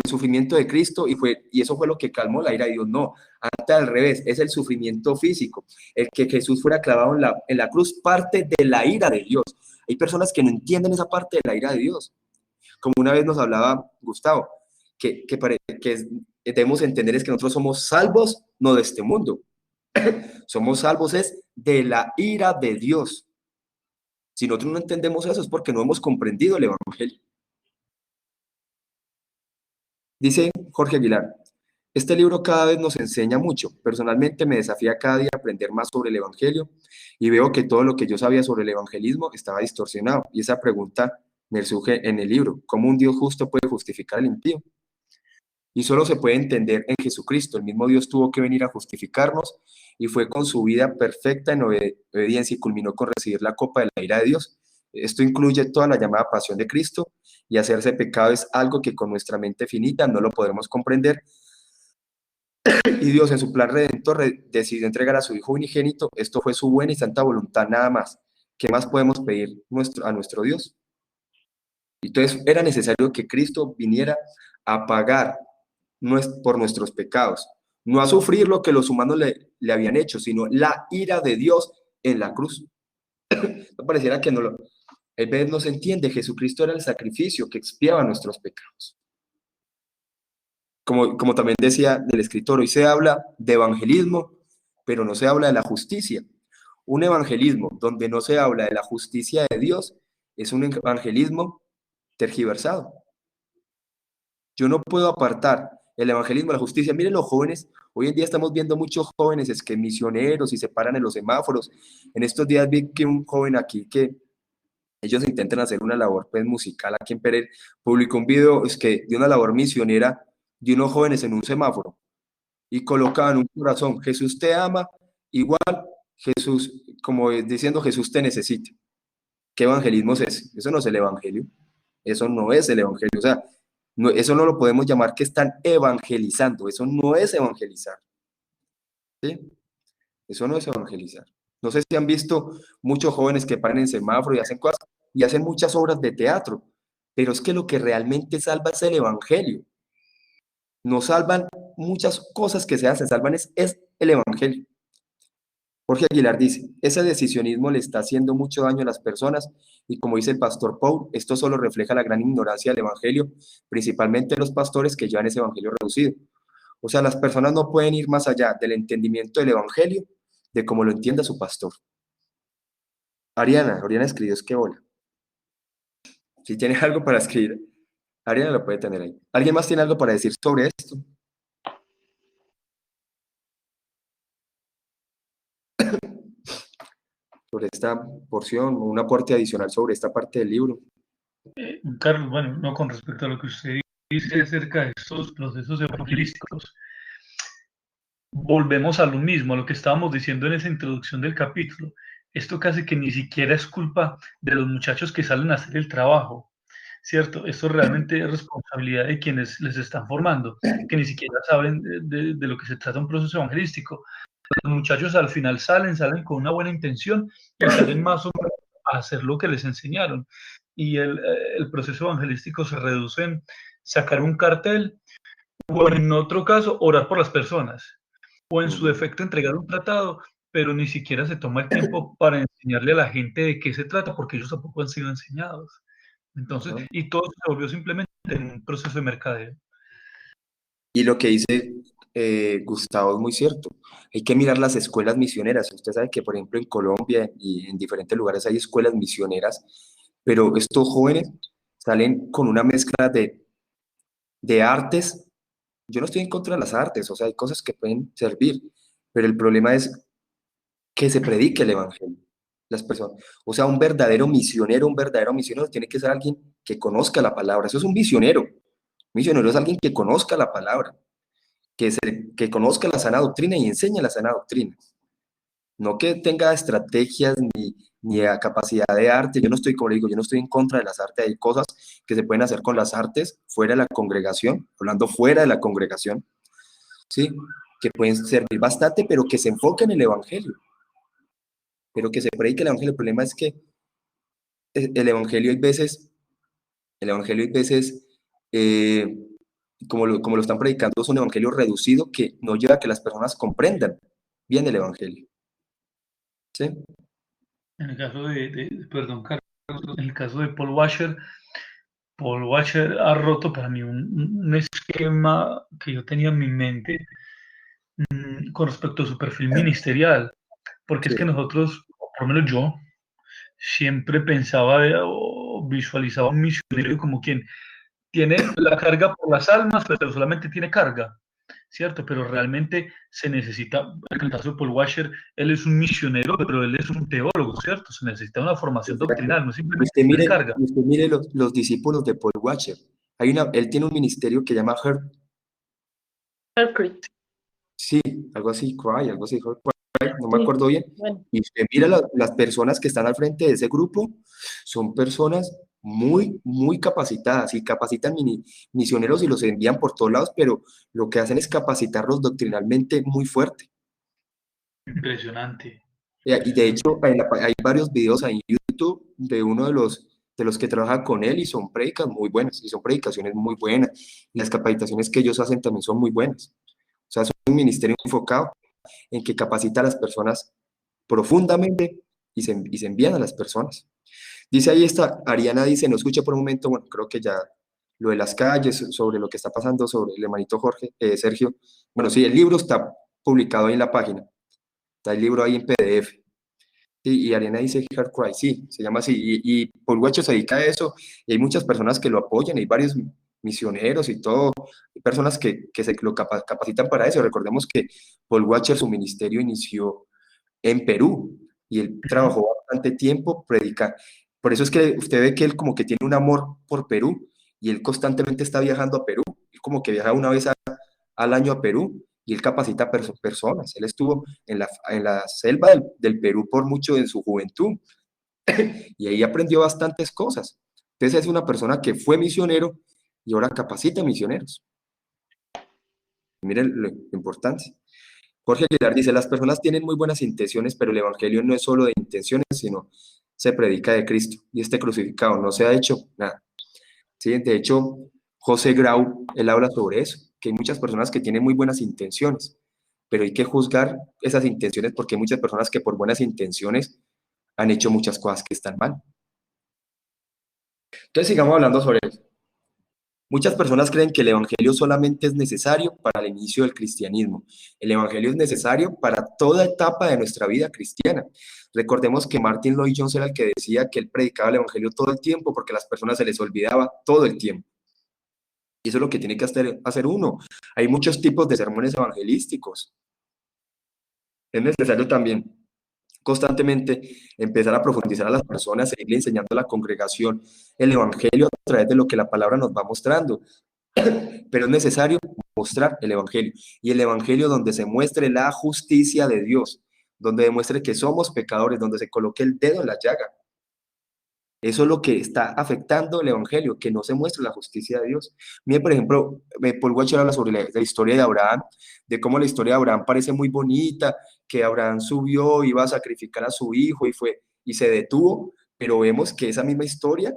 S1: el sufrimiento de Cristo y eso fue lo que calmó la ira de Dios. No, antes al revés, es el sufrimiento físico. El que Jesús fuera clavado en la cruz parte de la ira de Dios. Hay personas que no entienden esa parte de la ira de Dios. Como una vez nos hablaba Gustavo, que debemos entender es que nosotros somos salvos no de este mundo. Somos salvos es de la ira de Dios. Si nosotros no entendemos eso es porque no hemos comprendido el Evangelio. Dice Jorge Aguilar, este libro cada vez nos enseña mucho. Personalmente me desafía cada día a aprender más sobre el Evangelio y veo que todo lo que yo sabía sobre el evangelismo estaba distorsionado. Y esa pregunta me surge en el libro, ¿cómo un Dios justo puede justificar al impío? Y solo se puede entender en Jesucristo. El mismo Dios tuvo que venir a justificarnos y fue con su vida perfecta en obediencia y culminó con recibir la copa de la ira de Dios. Esto incluye toda la llamada pasión de Cristo y hacerse pecado es algo que con nuestra mente finita no lo podremos comprender. Y Dios en su plan redentor decidió entregar a su Hijo unigénito. Esto fue su buena y santa voluntad, nada más. ¿Qué más podemos pedir a nuestro Dios? Entonces era necesario que Cristo viniera a pagar por nuestros pecados, no a sufrir lo que los humanos le habían hecho, sino la ira de Dios en la cruz. No pareciera que a veces no se entiende, Jesucristo era el sacrificio que expiaba nuestros pecados. Como también decía el escritor, hoy se habla de evangelismo, pero no se habla de la justicia. Un evangelismo donde no se habla de la justicia de Dios es un evangelismo tergiversado. Yo no puedo apartar el evangelismo de la justicia. Miren los jóvenes, hoy en día estamos viendo muchos jóvenes es que misioneros y se paran en los semáforos. En estos días vi que un joven aquí que ellos intentan hacer una labor pues, musical aquí en Pereira, publicó un video de una labor misionera de unos jóvenes en un semáforo y colocaban un corazón, Jesús te ama, igual Jesús, como diciendo Jesús te necesita. ¿Qué evangelismo es ese? Eso no es el evangelio, eso no es el evangelio, o sea, no, eso no lo podemos llamar que están evangelizando, eso no es evangelizar, ¿sí? Eso no es evangelizar. No sé si han visto muchos jóvenes que paran en semáforo y hacen cosas, y hacen muchas obras de teatro, pero es que lo que realmente salva es el evangelio. No salvan muchas cosas que se hacen, salvan es el evangelio. Jorge Aguilar dice, ese decisionismo le está haciendo mucho daño a las personas y como dice el pastor Paul, esto solo refleja la gran ignorancia del evangelio, principalmente los pastores que llevan ese evangelio reducido. O sea, las personas no pueden ir más allá del entendimiento del evangelio de cómo lo entienda su pastor. Ariana escribió, es que hola. Si tienes algo para escribir, Ariana lo puede tener ahí. ¿Alguien más tiene algo para decir sobre esto? Sobre esta porción, o un aporte adicional sobre esta parte del libro.
S3: Carlos, bueno, no con respecto a lo que usted dice acerca de estos procesos evangelísticos, volvemos a lo mismo, a lo que estábamos diciendo en esa introducción del capítulo. Esto casi que ni siquiera es culpa de los muchachos que salen a hacer el trabajo, ¿cierto? Esto realmente es responsabilidad de quienes les están formando, que ni siquiera saben de lo que se trata un proceso evangelístico. Los muchachos al final salen con una buena intención y salen más o menos a hacer lo que les enseñaron. Y el proceso evangelístico se reduce en sacar un cartel o en otro caso orar por las personas o en su defecto entregar un tratado, pero ni siquiera se toma el tiempo para enseñarle a la gente de qué se trata porque ellos tampoco han sido enseñados. Entonces, y todo se volvió simplemente en un proceso de mercadeo.
S1: Y lo que dice Gustavo es muy cierto. Hay que mirar las escuelas misioneras. Usted sabe que, por ejemplo, en Colombia y en diferentes lugares hay escuelas misioneras, pero estos jóvenes salen con una mezcla de artes. Yo no estoy en contra de las artes, o sea, hay cosas que pueden servir, pero el problema es que se predique el evangelio. Las personas, o sea, un verdadero misionero tiene que ser alguien que conozca la palabra. Eso es un misionero. Un misionero es alguien que conozca la palabra, que conozca la sana doctrina y enseñe la sana doctrina. No que tenga estrategias ni a capacidad de arte. Yo no estoy, como le digo, yo no estoy en contra de las artes. Hay cosas que se pueden hacer con las artes fuera de la congregación, hablando fuera de la congregación, ¿sí? Que pueden servir bastante, pero que se enfoquen en el evangelio. Pero que se predique el evangelio. El problema es que el evangelio hay veces, eh, como lo están predicando, es un evangelio reducido que no lleva a que las personas comprendan bien el evangelio. ¿Sí?
S3: En el caso perdón, Carlos, en el caso de Paul Washer ha roto para mí un esquema que yo tenía en mi mente con respecto a su perfil ministerial, porque es
S1: Sí.
S3: que nosotros, por lo menos yo, siempre pensaba o visualizaba un misionero como quien tiene la carga por las almas, pero solamente tiene carga, ¿cierto? Pero realmente se necesita, en el caso de Paul Washer, él es un misionero, pero él es un teólogo, ¿cierto? Se necesita una formación doctrinal, no simplemente tener carga.
S1: Usted mire los discípulos de Paul Washer. Él tiene un ministerio que llama
S2: Hercrete.
S1: Sí, algo así, algo así, no me
S2: Sí,
S1: acuerdo bien.
S2: bueno,
S1: Y usted mira las personas que están al frente de ese grupo, son personas muy, muy capacitadas y capacitan misioneros y los envían por todos lados, pero lo que hacen es capacitarlos doctrinalmente muy fuerte.
S3: Impresionante.
S1: Y de hecho, hay varios videos ahí en YouTube de uno de los que trabaja con él y son predicas muy buenas, y son predicaciones muy buenas. Y las capacitaciones que ellos hacen también son muy buenas. O sea, es un ministerio enfocado en que capacita a las personas profundamente y se envían a las personas. Dice ahí Ariana dice, no escuché por un momento, bueno, creo que ya lo de las calles, sobre lo que está pasando, sobre el hermanito Sergio. Bueno, sí, el libro está publicado ahí en la página, está el libro ahí en PDF. Sí, y Ariana dice Hard Cry, sí, se llama así, y Paul Washer se dedica a eso, y hay muchas personas que lo apoyan, hay varios misioneros y todo, hay personas que se lo capacitan para eso. Recordemos que Paul Washer, su ministerio inició en Perú, y él trabajó bastante tiempo predicando. Por eso es que usted ve que él como que tiene un amor por Perú, y él constantemente está viajando a Perú, él como que viaja una vez al año a Perú, y él capacita a personas. Él estuvo en la selva del Perú por mucho en su juventud, y ahí aprendió bastantes cosas. Entonces es una persona que fue misionero y ahora capacita misioneros. Miren lo importante. Jorge Aguilar dice, las personas tienen muy buenas intenciones, pero el evangelio no es solo de intenciones, sino se predica de Cristo y este crucificado. No se ha hecho nada. ¿Sí? De hecho, José Grau, él habla sobre eso, que hay muchas personas que tienen muy buenas intenciones, pero hay que juzgar esas intenciones porque hay muchas personas que por buenas intenciones han hecho muchas cosas que están mal. Entonces sigamos hablando sobre eso. Muchas personas creen que el evangelio solamente es necesario para el inicio del cristianismo. El evangelio es necesario para toda etapa de nuestra vida cristiana. Recordemos que Martin Lloyd Jones era el que decía que él predicaba el evangelio todo el tiempo porque a las personas se les olvidaba todo el tiempo. Y eso es lo que tiene que hacer uno. Hay muchos tipos de sermones evangelísticos. Es necesario también constantemente empezar a profundizar a las personas, seguirle enseñando a la congregación el evangelio a través de lo que la palabra nos va mostrando. Pero es necesario mostrar el evangelio, y el evangelio donde se muestre la justicia de Dios, donde demuestre que somos pecadores, donde se coloque el dedo en la llaga. Eso es lo que está afectando el evangelio, que no se muestre la justicia de Dios. Mire, por ejemplo, Paul Washer habla sobre la historia de Abraham, de cómo la historia de Abraham parece muy bonita, que Abraham subió, iba a sacrificar a su hijo y se detuvo, pero vemos que esa misma historia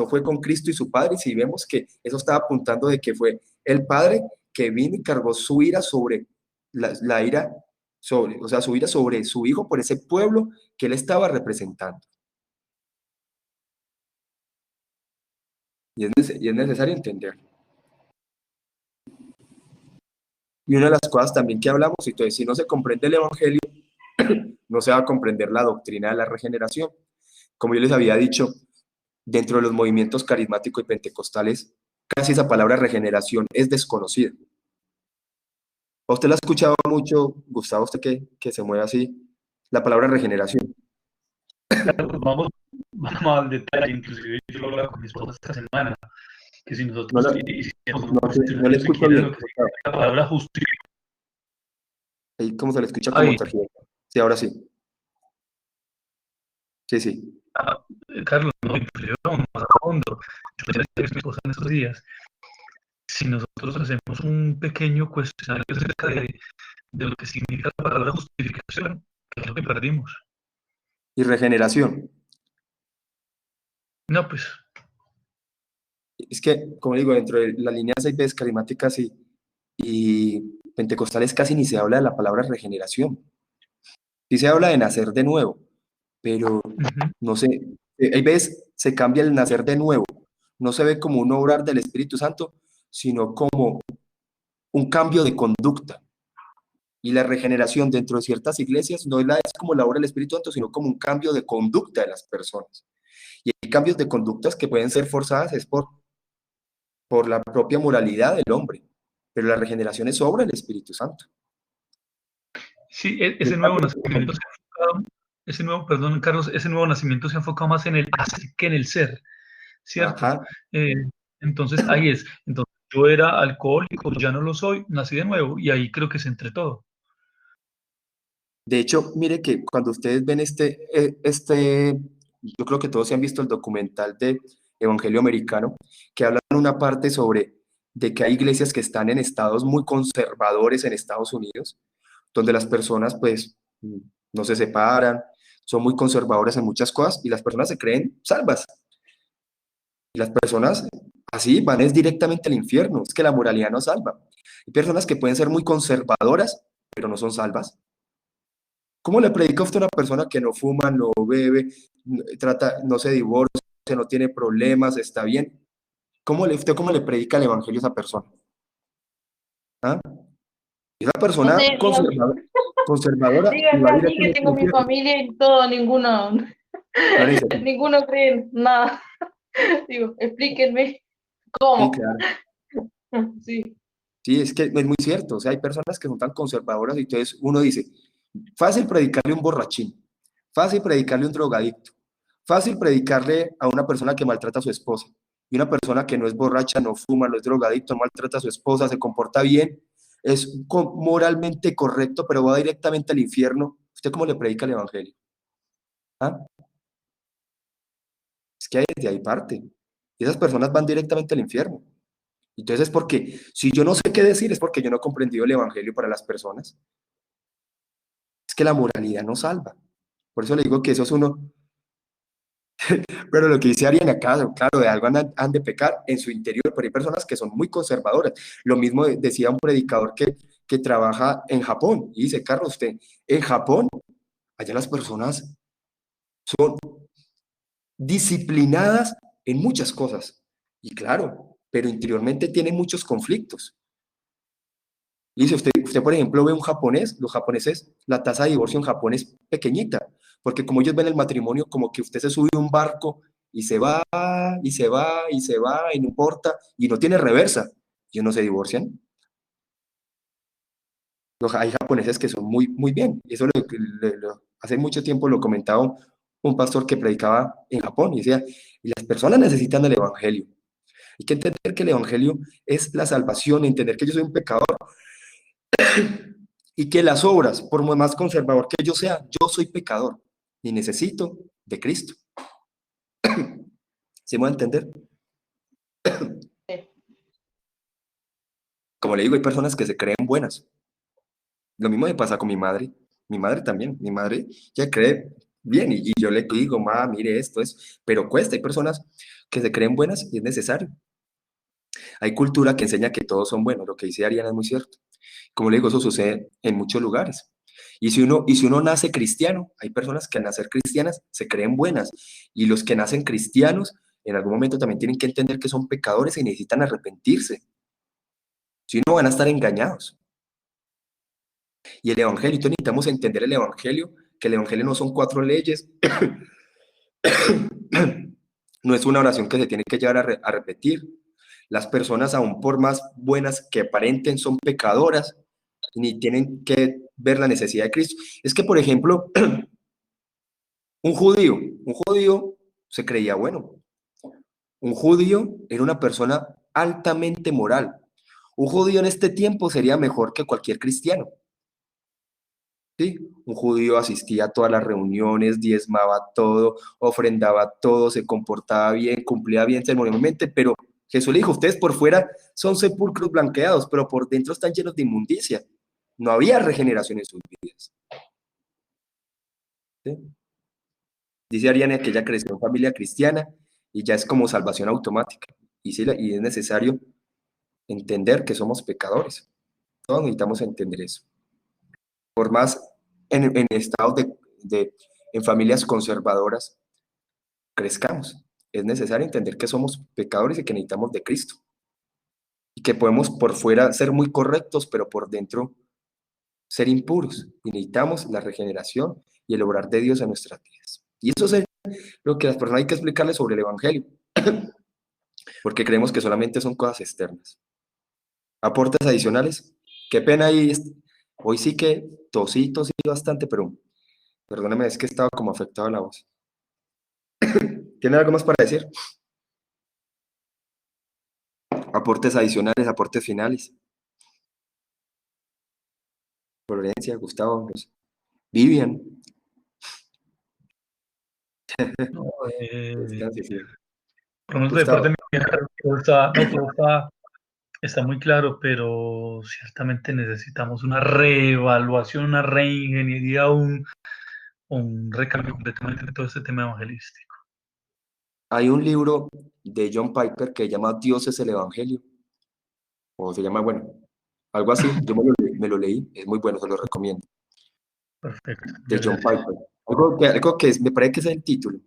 S1: fue con Cristo y su Padre, y si vemos que eso estaba apuntando de que fue el Padre que vino y cargó su ira sobre la ira, o sea, su ira sobre su hijo por ese pueblo que él estaba representando. Y es necesario entender. Y una de las cosas también que hablamos, entonces, si no se comprende el evangelio, no se va a comprender la doctrina de la regeneración. Como yo les había dicho, dentro de los movimientos carismáticos y pentecostales, casi esa palabra regeneración es desconocida. ¿Usted la ha escuchado mucho, Gustavo, usted que se mueve así? La palabra regeneración.
S3: Vamos al detalle, inclusive yo lo hablaba con mi esposa esta semana. que si nosotros
S1: No,
S3: hiciéramos
S1: no, no le escucho
S3: siquiera
S1: bien.
S3: lo que significa la palabra justicia.
S1: Ahí como se le escucha como
S3: Ay,
S1: tergiversa. Sí, ahora sí. Sí, sí.
S3: Carlos, no, yo más a fondo. Yo le decía a mi esposa en estos días, si nosotros hacemos un pequeño cuestionario acerca de lo que significa la palabra justificación, ¿qué es lo que perdimos?
S1: Y regeneración.
S3: No, pues,
S1: Es que, como digo, dentro de las líneas 6 carismáticas y pentecostales casi ni se habla de la palabra regeneración. Sí se habla de nacer de nuevo, pero no sé, hay veces se cambia el nacer de nuevo. No se ve como un obrar del Espíritu Santo, sino como un cambio de conducta. Y la regeneración dentro de ciertas iglesias no es como la obra del Espíritu Santo, sino como un cambio de conducta de las personas. Y hay cambios de conductas que pueden ser forzadas es por la propia moralidad del hombre, pero la regeneración es obra del Espíritu Santo.
S3: sí, ese nuevo nacimiento se ha enfocado, ese nuevo, perdón, Carlos, ese nuevo nacimiento se ha enfocado más en el hacer que en el ser, ¿cierto?
S1: Ajá.
S3: Entonces, ahí es. Entonces, yo era alcohólico, ya no lo soy, nací de nuevo, y ahí creo que se entre todo.
S1: De hecho, mire que cuando ustedes ven yo creo que todos se han visto el documental de Evangelio Americano, que hablan una parte sobre de que hay iglesias que están en estados muy conservadores en Estados Unidos, donde las personas pues no se separan, son muy conservadoras en muchas cosas y las personas se creen salvas. Y las personas así van es directamente al infierno, es que la moralidad no salva. Hay personas que pueden ser muy conservadoras, pero no son salvas. ¿Cómo le predica usted a una persona que no fuma, no bebe, no se divorcia, no tiene problemas, está bien? ¿Usted cómo le predica el evangelio a esa persona? ¿Ah? Esa
S2: No
S1: persona
S2: sé,
S1: conservadora y
S2: díganme
S1: va
S2: a mí que
S1: directamente al
S2: tengo mi
S1: infierno.
S2: familia y todo, ninguno,
S1: No dice,
S2: ninguno cree en nada. Digo, explíquenme
S1: sí,
S2: cómo.
S1: claro.
S2: Sí,
S1: Sí, es que es muy cierto. O sea, hay personas que son tan conservadoras y entonces uno dice, fácil predicarle a un borrachín, fácil predicarle a un drogadicto, fácil predicarle a una persona que maltrata a su esposa. Y una persona que no es borracha, no fuma, no es drogadicto, no maltrata a su esposa, se comporta bien, es moralmente correcto, pero va directamente al infierno. ¿Usted cómo le predica el evangelio? ¿Ah? Es que desde ahí parte. Y esas personas van directamente al infierno. Entonces es porque, si yo no sé qué decir, es porque yo no he comprendido el evangelio para las personas. Es que la moralidad no salva. Por eso le digo que eso es uno, pero lo que dice Ariana acá, claro, de algo han de pecar en su interior, pero hay personas que son muy conservadoras. Lo mismo decía un predicador que trabaja en Japón, y dice, Carlos, usted, en Japón, allá las personas son disciplinadas en muchas cosas, y claro, pero interiormente tienen muchos conflictos. Y dice, usted, por ejemplo, ve un japonés, los japoneses, la tasa de divorcio en Japón es pequeñita, porque como ellos ven el matrimonio como que usted se sube a un barco y se va, y se va, y se va, y no importa, y no tiene reversa, y no se divorcian. Hay japoneses que son muy, muy bien, y eso hace mucho tiempo lo comentaba un pastor que predicaba en Japón, y decía, y las personas necesitan el evangelio. Hay que entender que el evangelio es la salvación, entender que yo soy un pecador, y que las obras, por más conservador que yo sea, yo soy pecador y necesito de Cristo. ¿Sí me va a entender?
S2: sí.
S1: Como le digo, hay personas que se creen buenas. Lo mismo me pasa con mi madre. Mi madre también. Mi madre ya cree bien y yo le digo, ma, mire esto es, pero cuesta. Hay personas que se creen buenas y es necesario. Hay cultura que enseña que todos son buenos. Lo que dice Ariana es muy cierto. Como le digo, eso sucede en muchos lugares. Y si uno nace cristiano, hay personas que al nacer cristianas se creen buenas. Y los que nacen cristianos, en algún momento también tienen que entender que son pecadores y necesitan arrepentirse. Si no, van a estar engañados. Y el Evangelio, entonces necesitamos entender el Evangelio, que el Evangelio no son 4 leyes, no es una oración que se tiene que llegar a repetir. Las personas, aún por más buenas que aparenten, son pecadoras, ni tienen que ver la necesidad de Cristo. Es que, por ejemplo, un judío se creía bueno. Un judío era una persona altamente moral. Un judío en este tiempo sería mejor que cualquier cristiano. ¿Sí? Un judío asistía a todas las reuniones, diezmaba todo, ofrendaba todo, se comportaba bien, cumplía bien ceremonialmente, pero Jesús le dijo, ustedes por fuera son sepulcros blanqueados, pero por dentro están llenos de inmundicia. No había regeneración en sus vidas. ¿Sí? Dice Ariane que ella creció en familia cristiana y ya es como salvación automática. Y, sí, y es necesario entender que somos pecadores. Todos necesitamos entender eso. Por más en estados en familias conservadoras crezcamos, es necesario entender que somos pecadores y que necesitamos de Cristo. Y que podemos por fuera ser muy correctos, pero por dentro ser impuros. Y necesitamos la regeneración y el obrar de Dios en nuestras vidas. Y eso es lo que a las personas hay que explicarles sobre el Evangelio. Porque creemos que solamente son cosas externas. Aportes adicionales. Qué pena ahí. Hoy sí que tosí bastante, pero perdóname, es que estaba como afectado la voz. ¿Tiene algo más para decir? Aportes adicionales, aportes finales. Florencia, Gustavo, Vivian.
S3: No,
S1: Descanse, sí.
S3: por lo menos de parte
S1: Gustavo.
S3: mía, todo está muy claro, pero ciertamente necesitamos una reevaluación, una reingeniería, un recambio completamente de todo este tema evangelístico.
S1: Hay un libro de John Piper que se llama Dios es el Evangelio. O se llama, bueno, algo así. Yo me lo leí, es muy bueno, se lo recomiendo.
S3: Perfecto.
S1: De John Piper. Algo que me parece que es el título.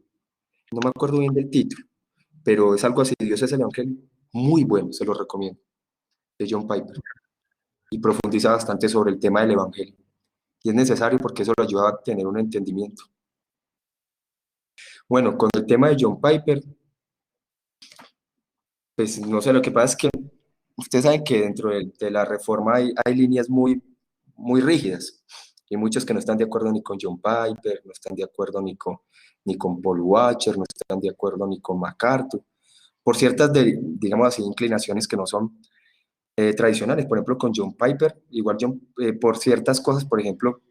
S1: No me acuerdo bien del título, pero es algo así, Dios es el Evangelio. Muy bueno, se lo recomiendo. De John Piper. Y profundiza bastante sobre el tema del Evangelio. Y es necesario porque eso lo ayuda a tener un entendimiento. Bueno, con el tema de John Piper, pues no sé, lo que pasa es que ustedes saben que dentro de la reforma hay líneas muy rígidas. Y muchos que no están de acuerdo ni con John Piper, no están de acuerdo ni con Paul Washer, no están de acuerdo ni con MacArthur, por ciertas, digamos así, inclinaciones que no son tradicionales. Por ejemplo, con John Piper, igual por ciertas cosas, por ejemplo,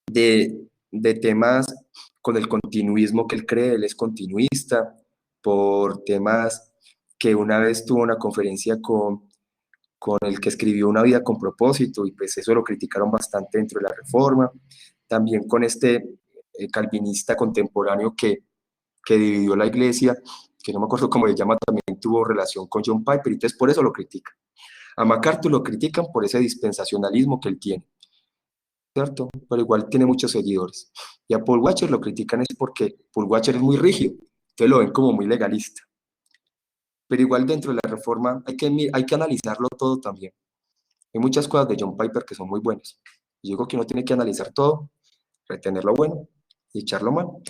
S1: de temas con el continuismo que él cree, él es continuista, por temas que una vez tuvo una conferencia con el que escribió Una vida con propósito, y pues eso lo criticaron bastante dentro de la reforma. También con este calvinista contemporáneo que dividió la iglesia, que no me acuerdo cómo se llama, también tuvo relación con John Piper, y entonces por eso lo critican. A MacArthur lo critican por ese dispensacionalismo que él tiene, ¿cierto? Pero igual tiene muchos seguidores. Y a Paul Washer lo critican es porque Paul Washer es muy rígido, entonces lo ven como muy legalista. Pero igual dentro de la reforma hay que analizarlo todo también. Hay muchas cosas de John Piper que son muy buenas. Yo digo que uno tiene que analizar todo, retener lo bueno y echar lo malo.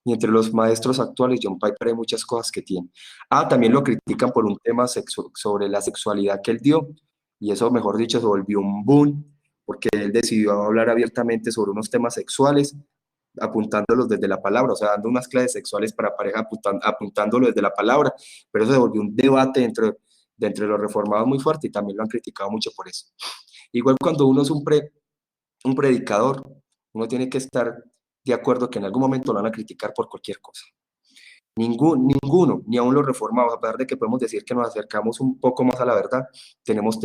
S1: Y entre los maestros actuales, John Piper hay muchas cosas que tiene. También lo critican por un tema sobre la sexualidad que él dio, y eso, mejor dicho, se volvió un boom, porque él decidió hablar abiertamente sobre unos temas sexuales, apuntándolos desde la palabra, o sea, dando unas clases sexuales para pareja, apuntándolo desde la palabra, pero eso se volvió un debate de los reformados muy fuerte, y también lo han criticado mucho por eso. Igual cuando uno es un predicador, uno tiene que estar de acuerdo que en algún momento lo van a criticar por cualquier cosa. Ninguno, ni aún los reformados, a pesar de que podemos decir que nos acercamos un poco más a la verdad, tenemos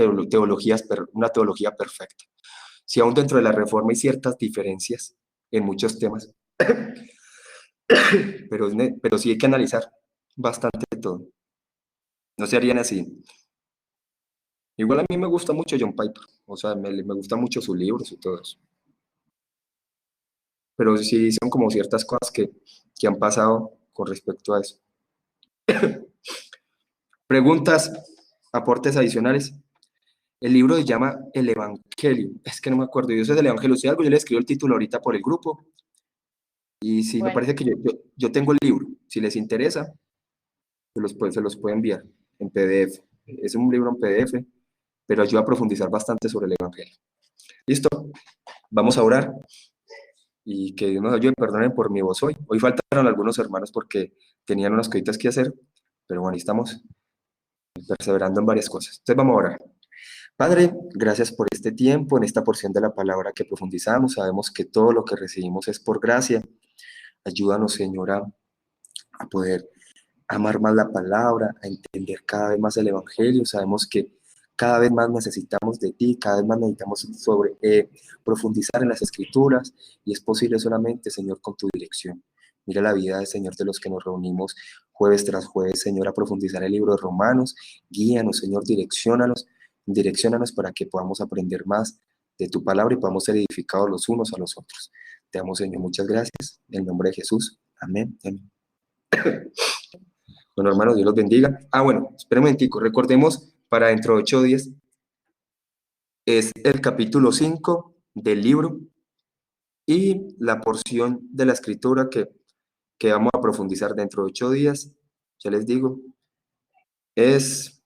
S1: una teología perfecta. Si aún dentro de la reforma hay ciertas diferencias en muchos temas, pero sí hay que analizar bastante todo. No se harían así. Igual a mí me gusta mucho John Piper, o sea, me gusta mucho sus libros y todo eso. Pero sí son como ciertas cosas que han pasado con respecto a eso. Preguntas, aportes adicionales. El libro se llama El Evangelio. Es que no me acuerdo. Yo soy del Evangelio. Si algo, yo le escribo el título ahorita por el grupo. Y si me
S2: Bueno,
S1: parece que yo tengo el libro. Si les interesa, se los puedo enviar en PDF. Es un libro en PDF, pero ayuda a profundizar bastante sobre el Evangelio. ¿Listo? Vamos a orar. y que Dios nos ayude. Perdonen por mi voz hoy. Hoy faltaron algunos hermanos porque tenían unas cositas que hacer, pero bueno, ahí estamos perseverando en varias cosas. Entonces vamos a orar. Padre, gracias por este tiempo, en esta porción de la palabra que profundizamos. Sabemos que todo lo que recibimos es por gracia. Ayúdanos, Señor, a poder amar más la palabra, a entender cada vez más el Evangelio. Sabemos que cada vez más necesitamos de ti, cada vez más necesitamos profundizar en las Escrituras, y es posible solamente, Señor, con tu dirección. Mira la vida, Señor, de los que nos reunimos jueves tras jueves, Señor, a profundizar el libro de Romanos. Guíanos, Señor, direcciónanos para que podamos aprender más de tu palabra y podamos ser edificados los unos a los otros. Te amo, Señor, muchas gracias. En el nombre de Jesús. Amén. Amén. Bueno, hermanos, Dios los bendiga. Bueno, espera un momentico. Recordemos, para dentro de 8 días, es el capítulo 5 del libro y la porción de la escritura que vamos a profundizar dentro de 8 días. Ya les digo, es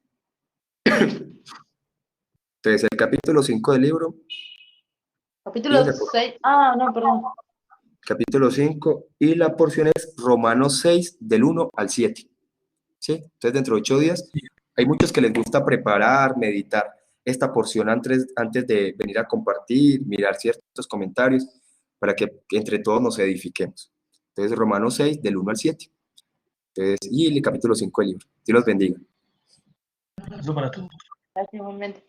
S1: entonces el capítulo 5 del libro.
S2: Capítulo 6. No, perdón.
S1: Capítulo 5 y la porción es Romanos 6 del 1 al 7. ¿Sí? Entonces dentro de 8 días hay muchos que les gusta preparar, meditar esta porción antes de venir a compartir, mirar ciertos comentarios para que entre todos nos edifiquemos. Entonces Romanos 6 del 1 al 7. Entonces, y el capítulo 5 del libro. Dios los bendiga.
S3: Eso para todos.
S2: Gracias, igualmente.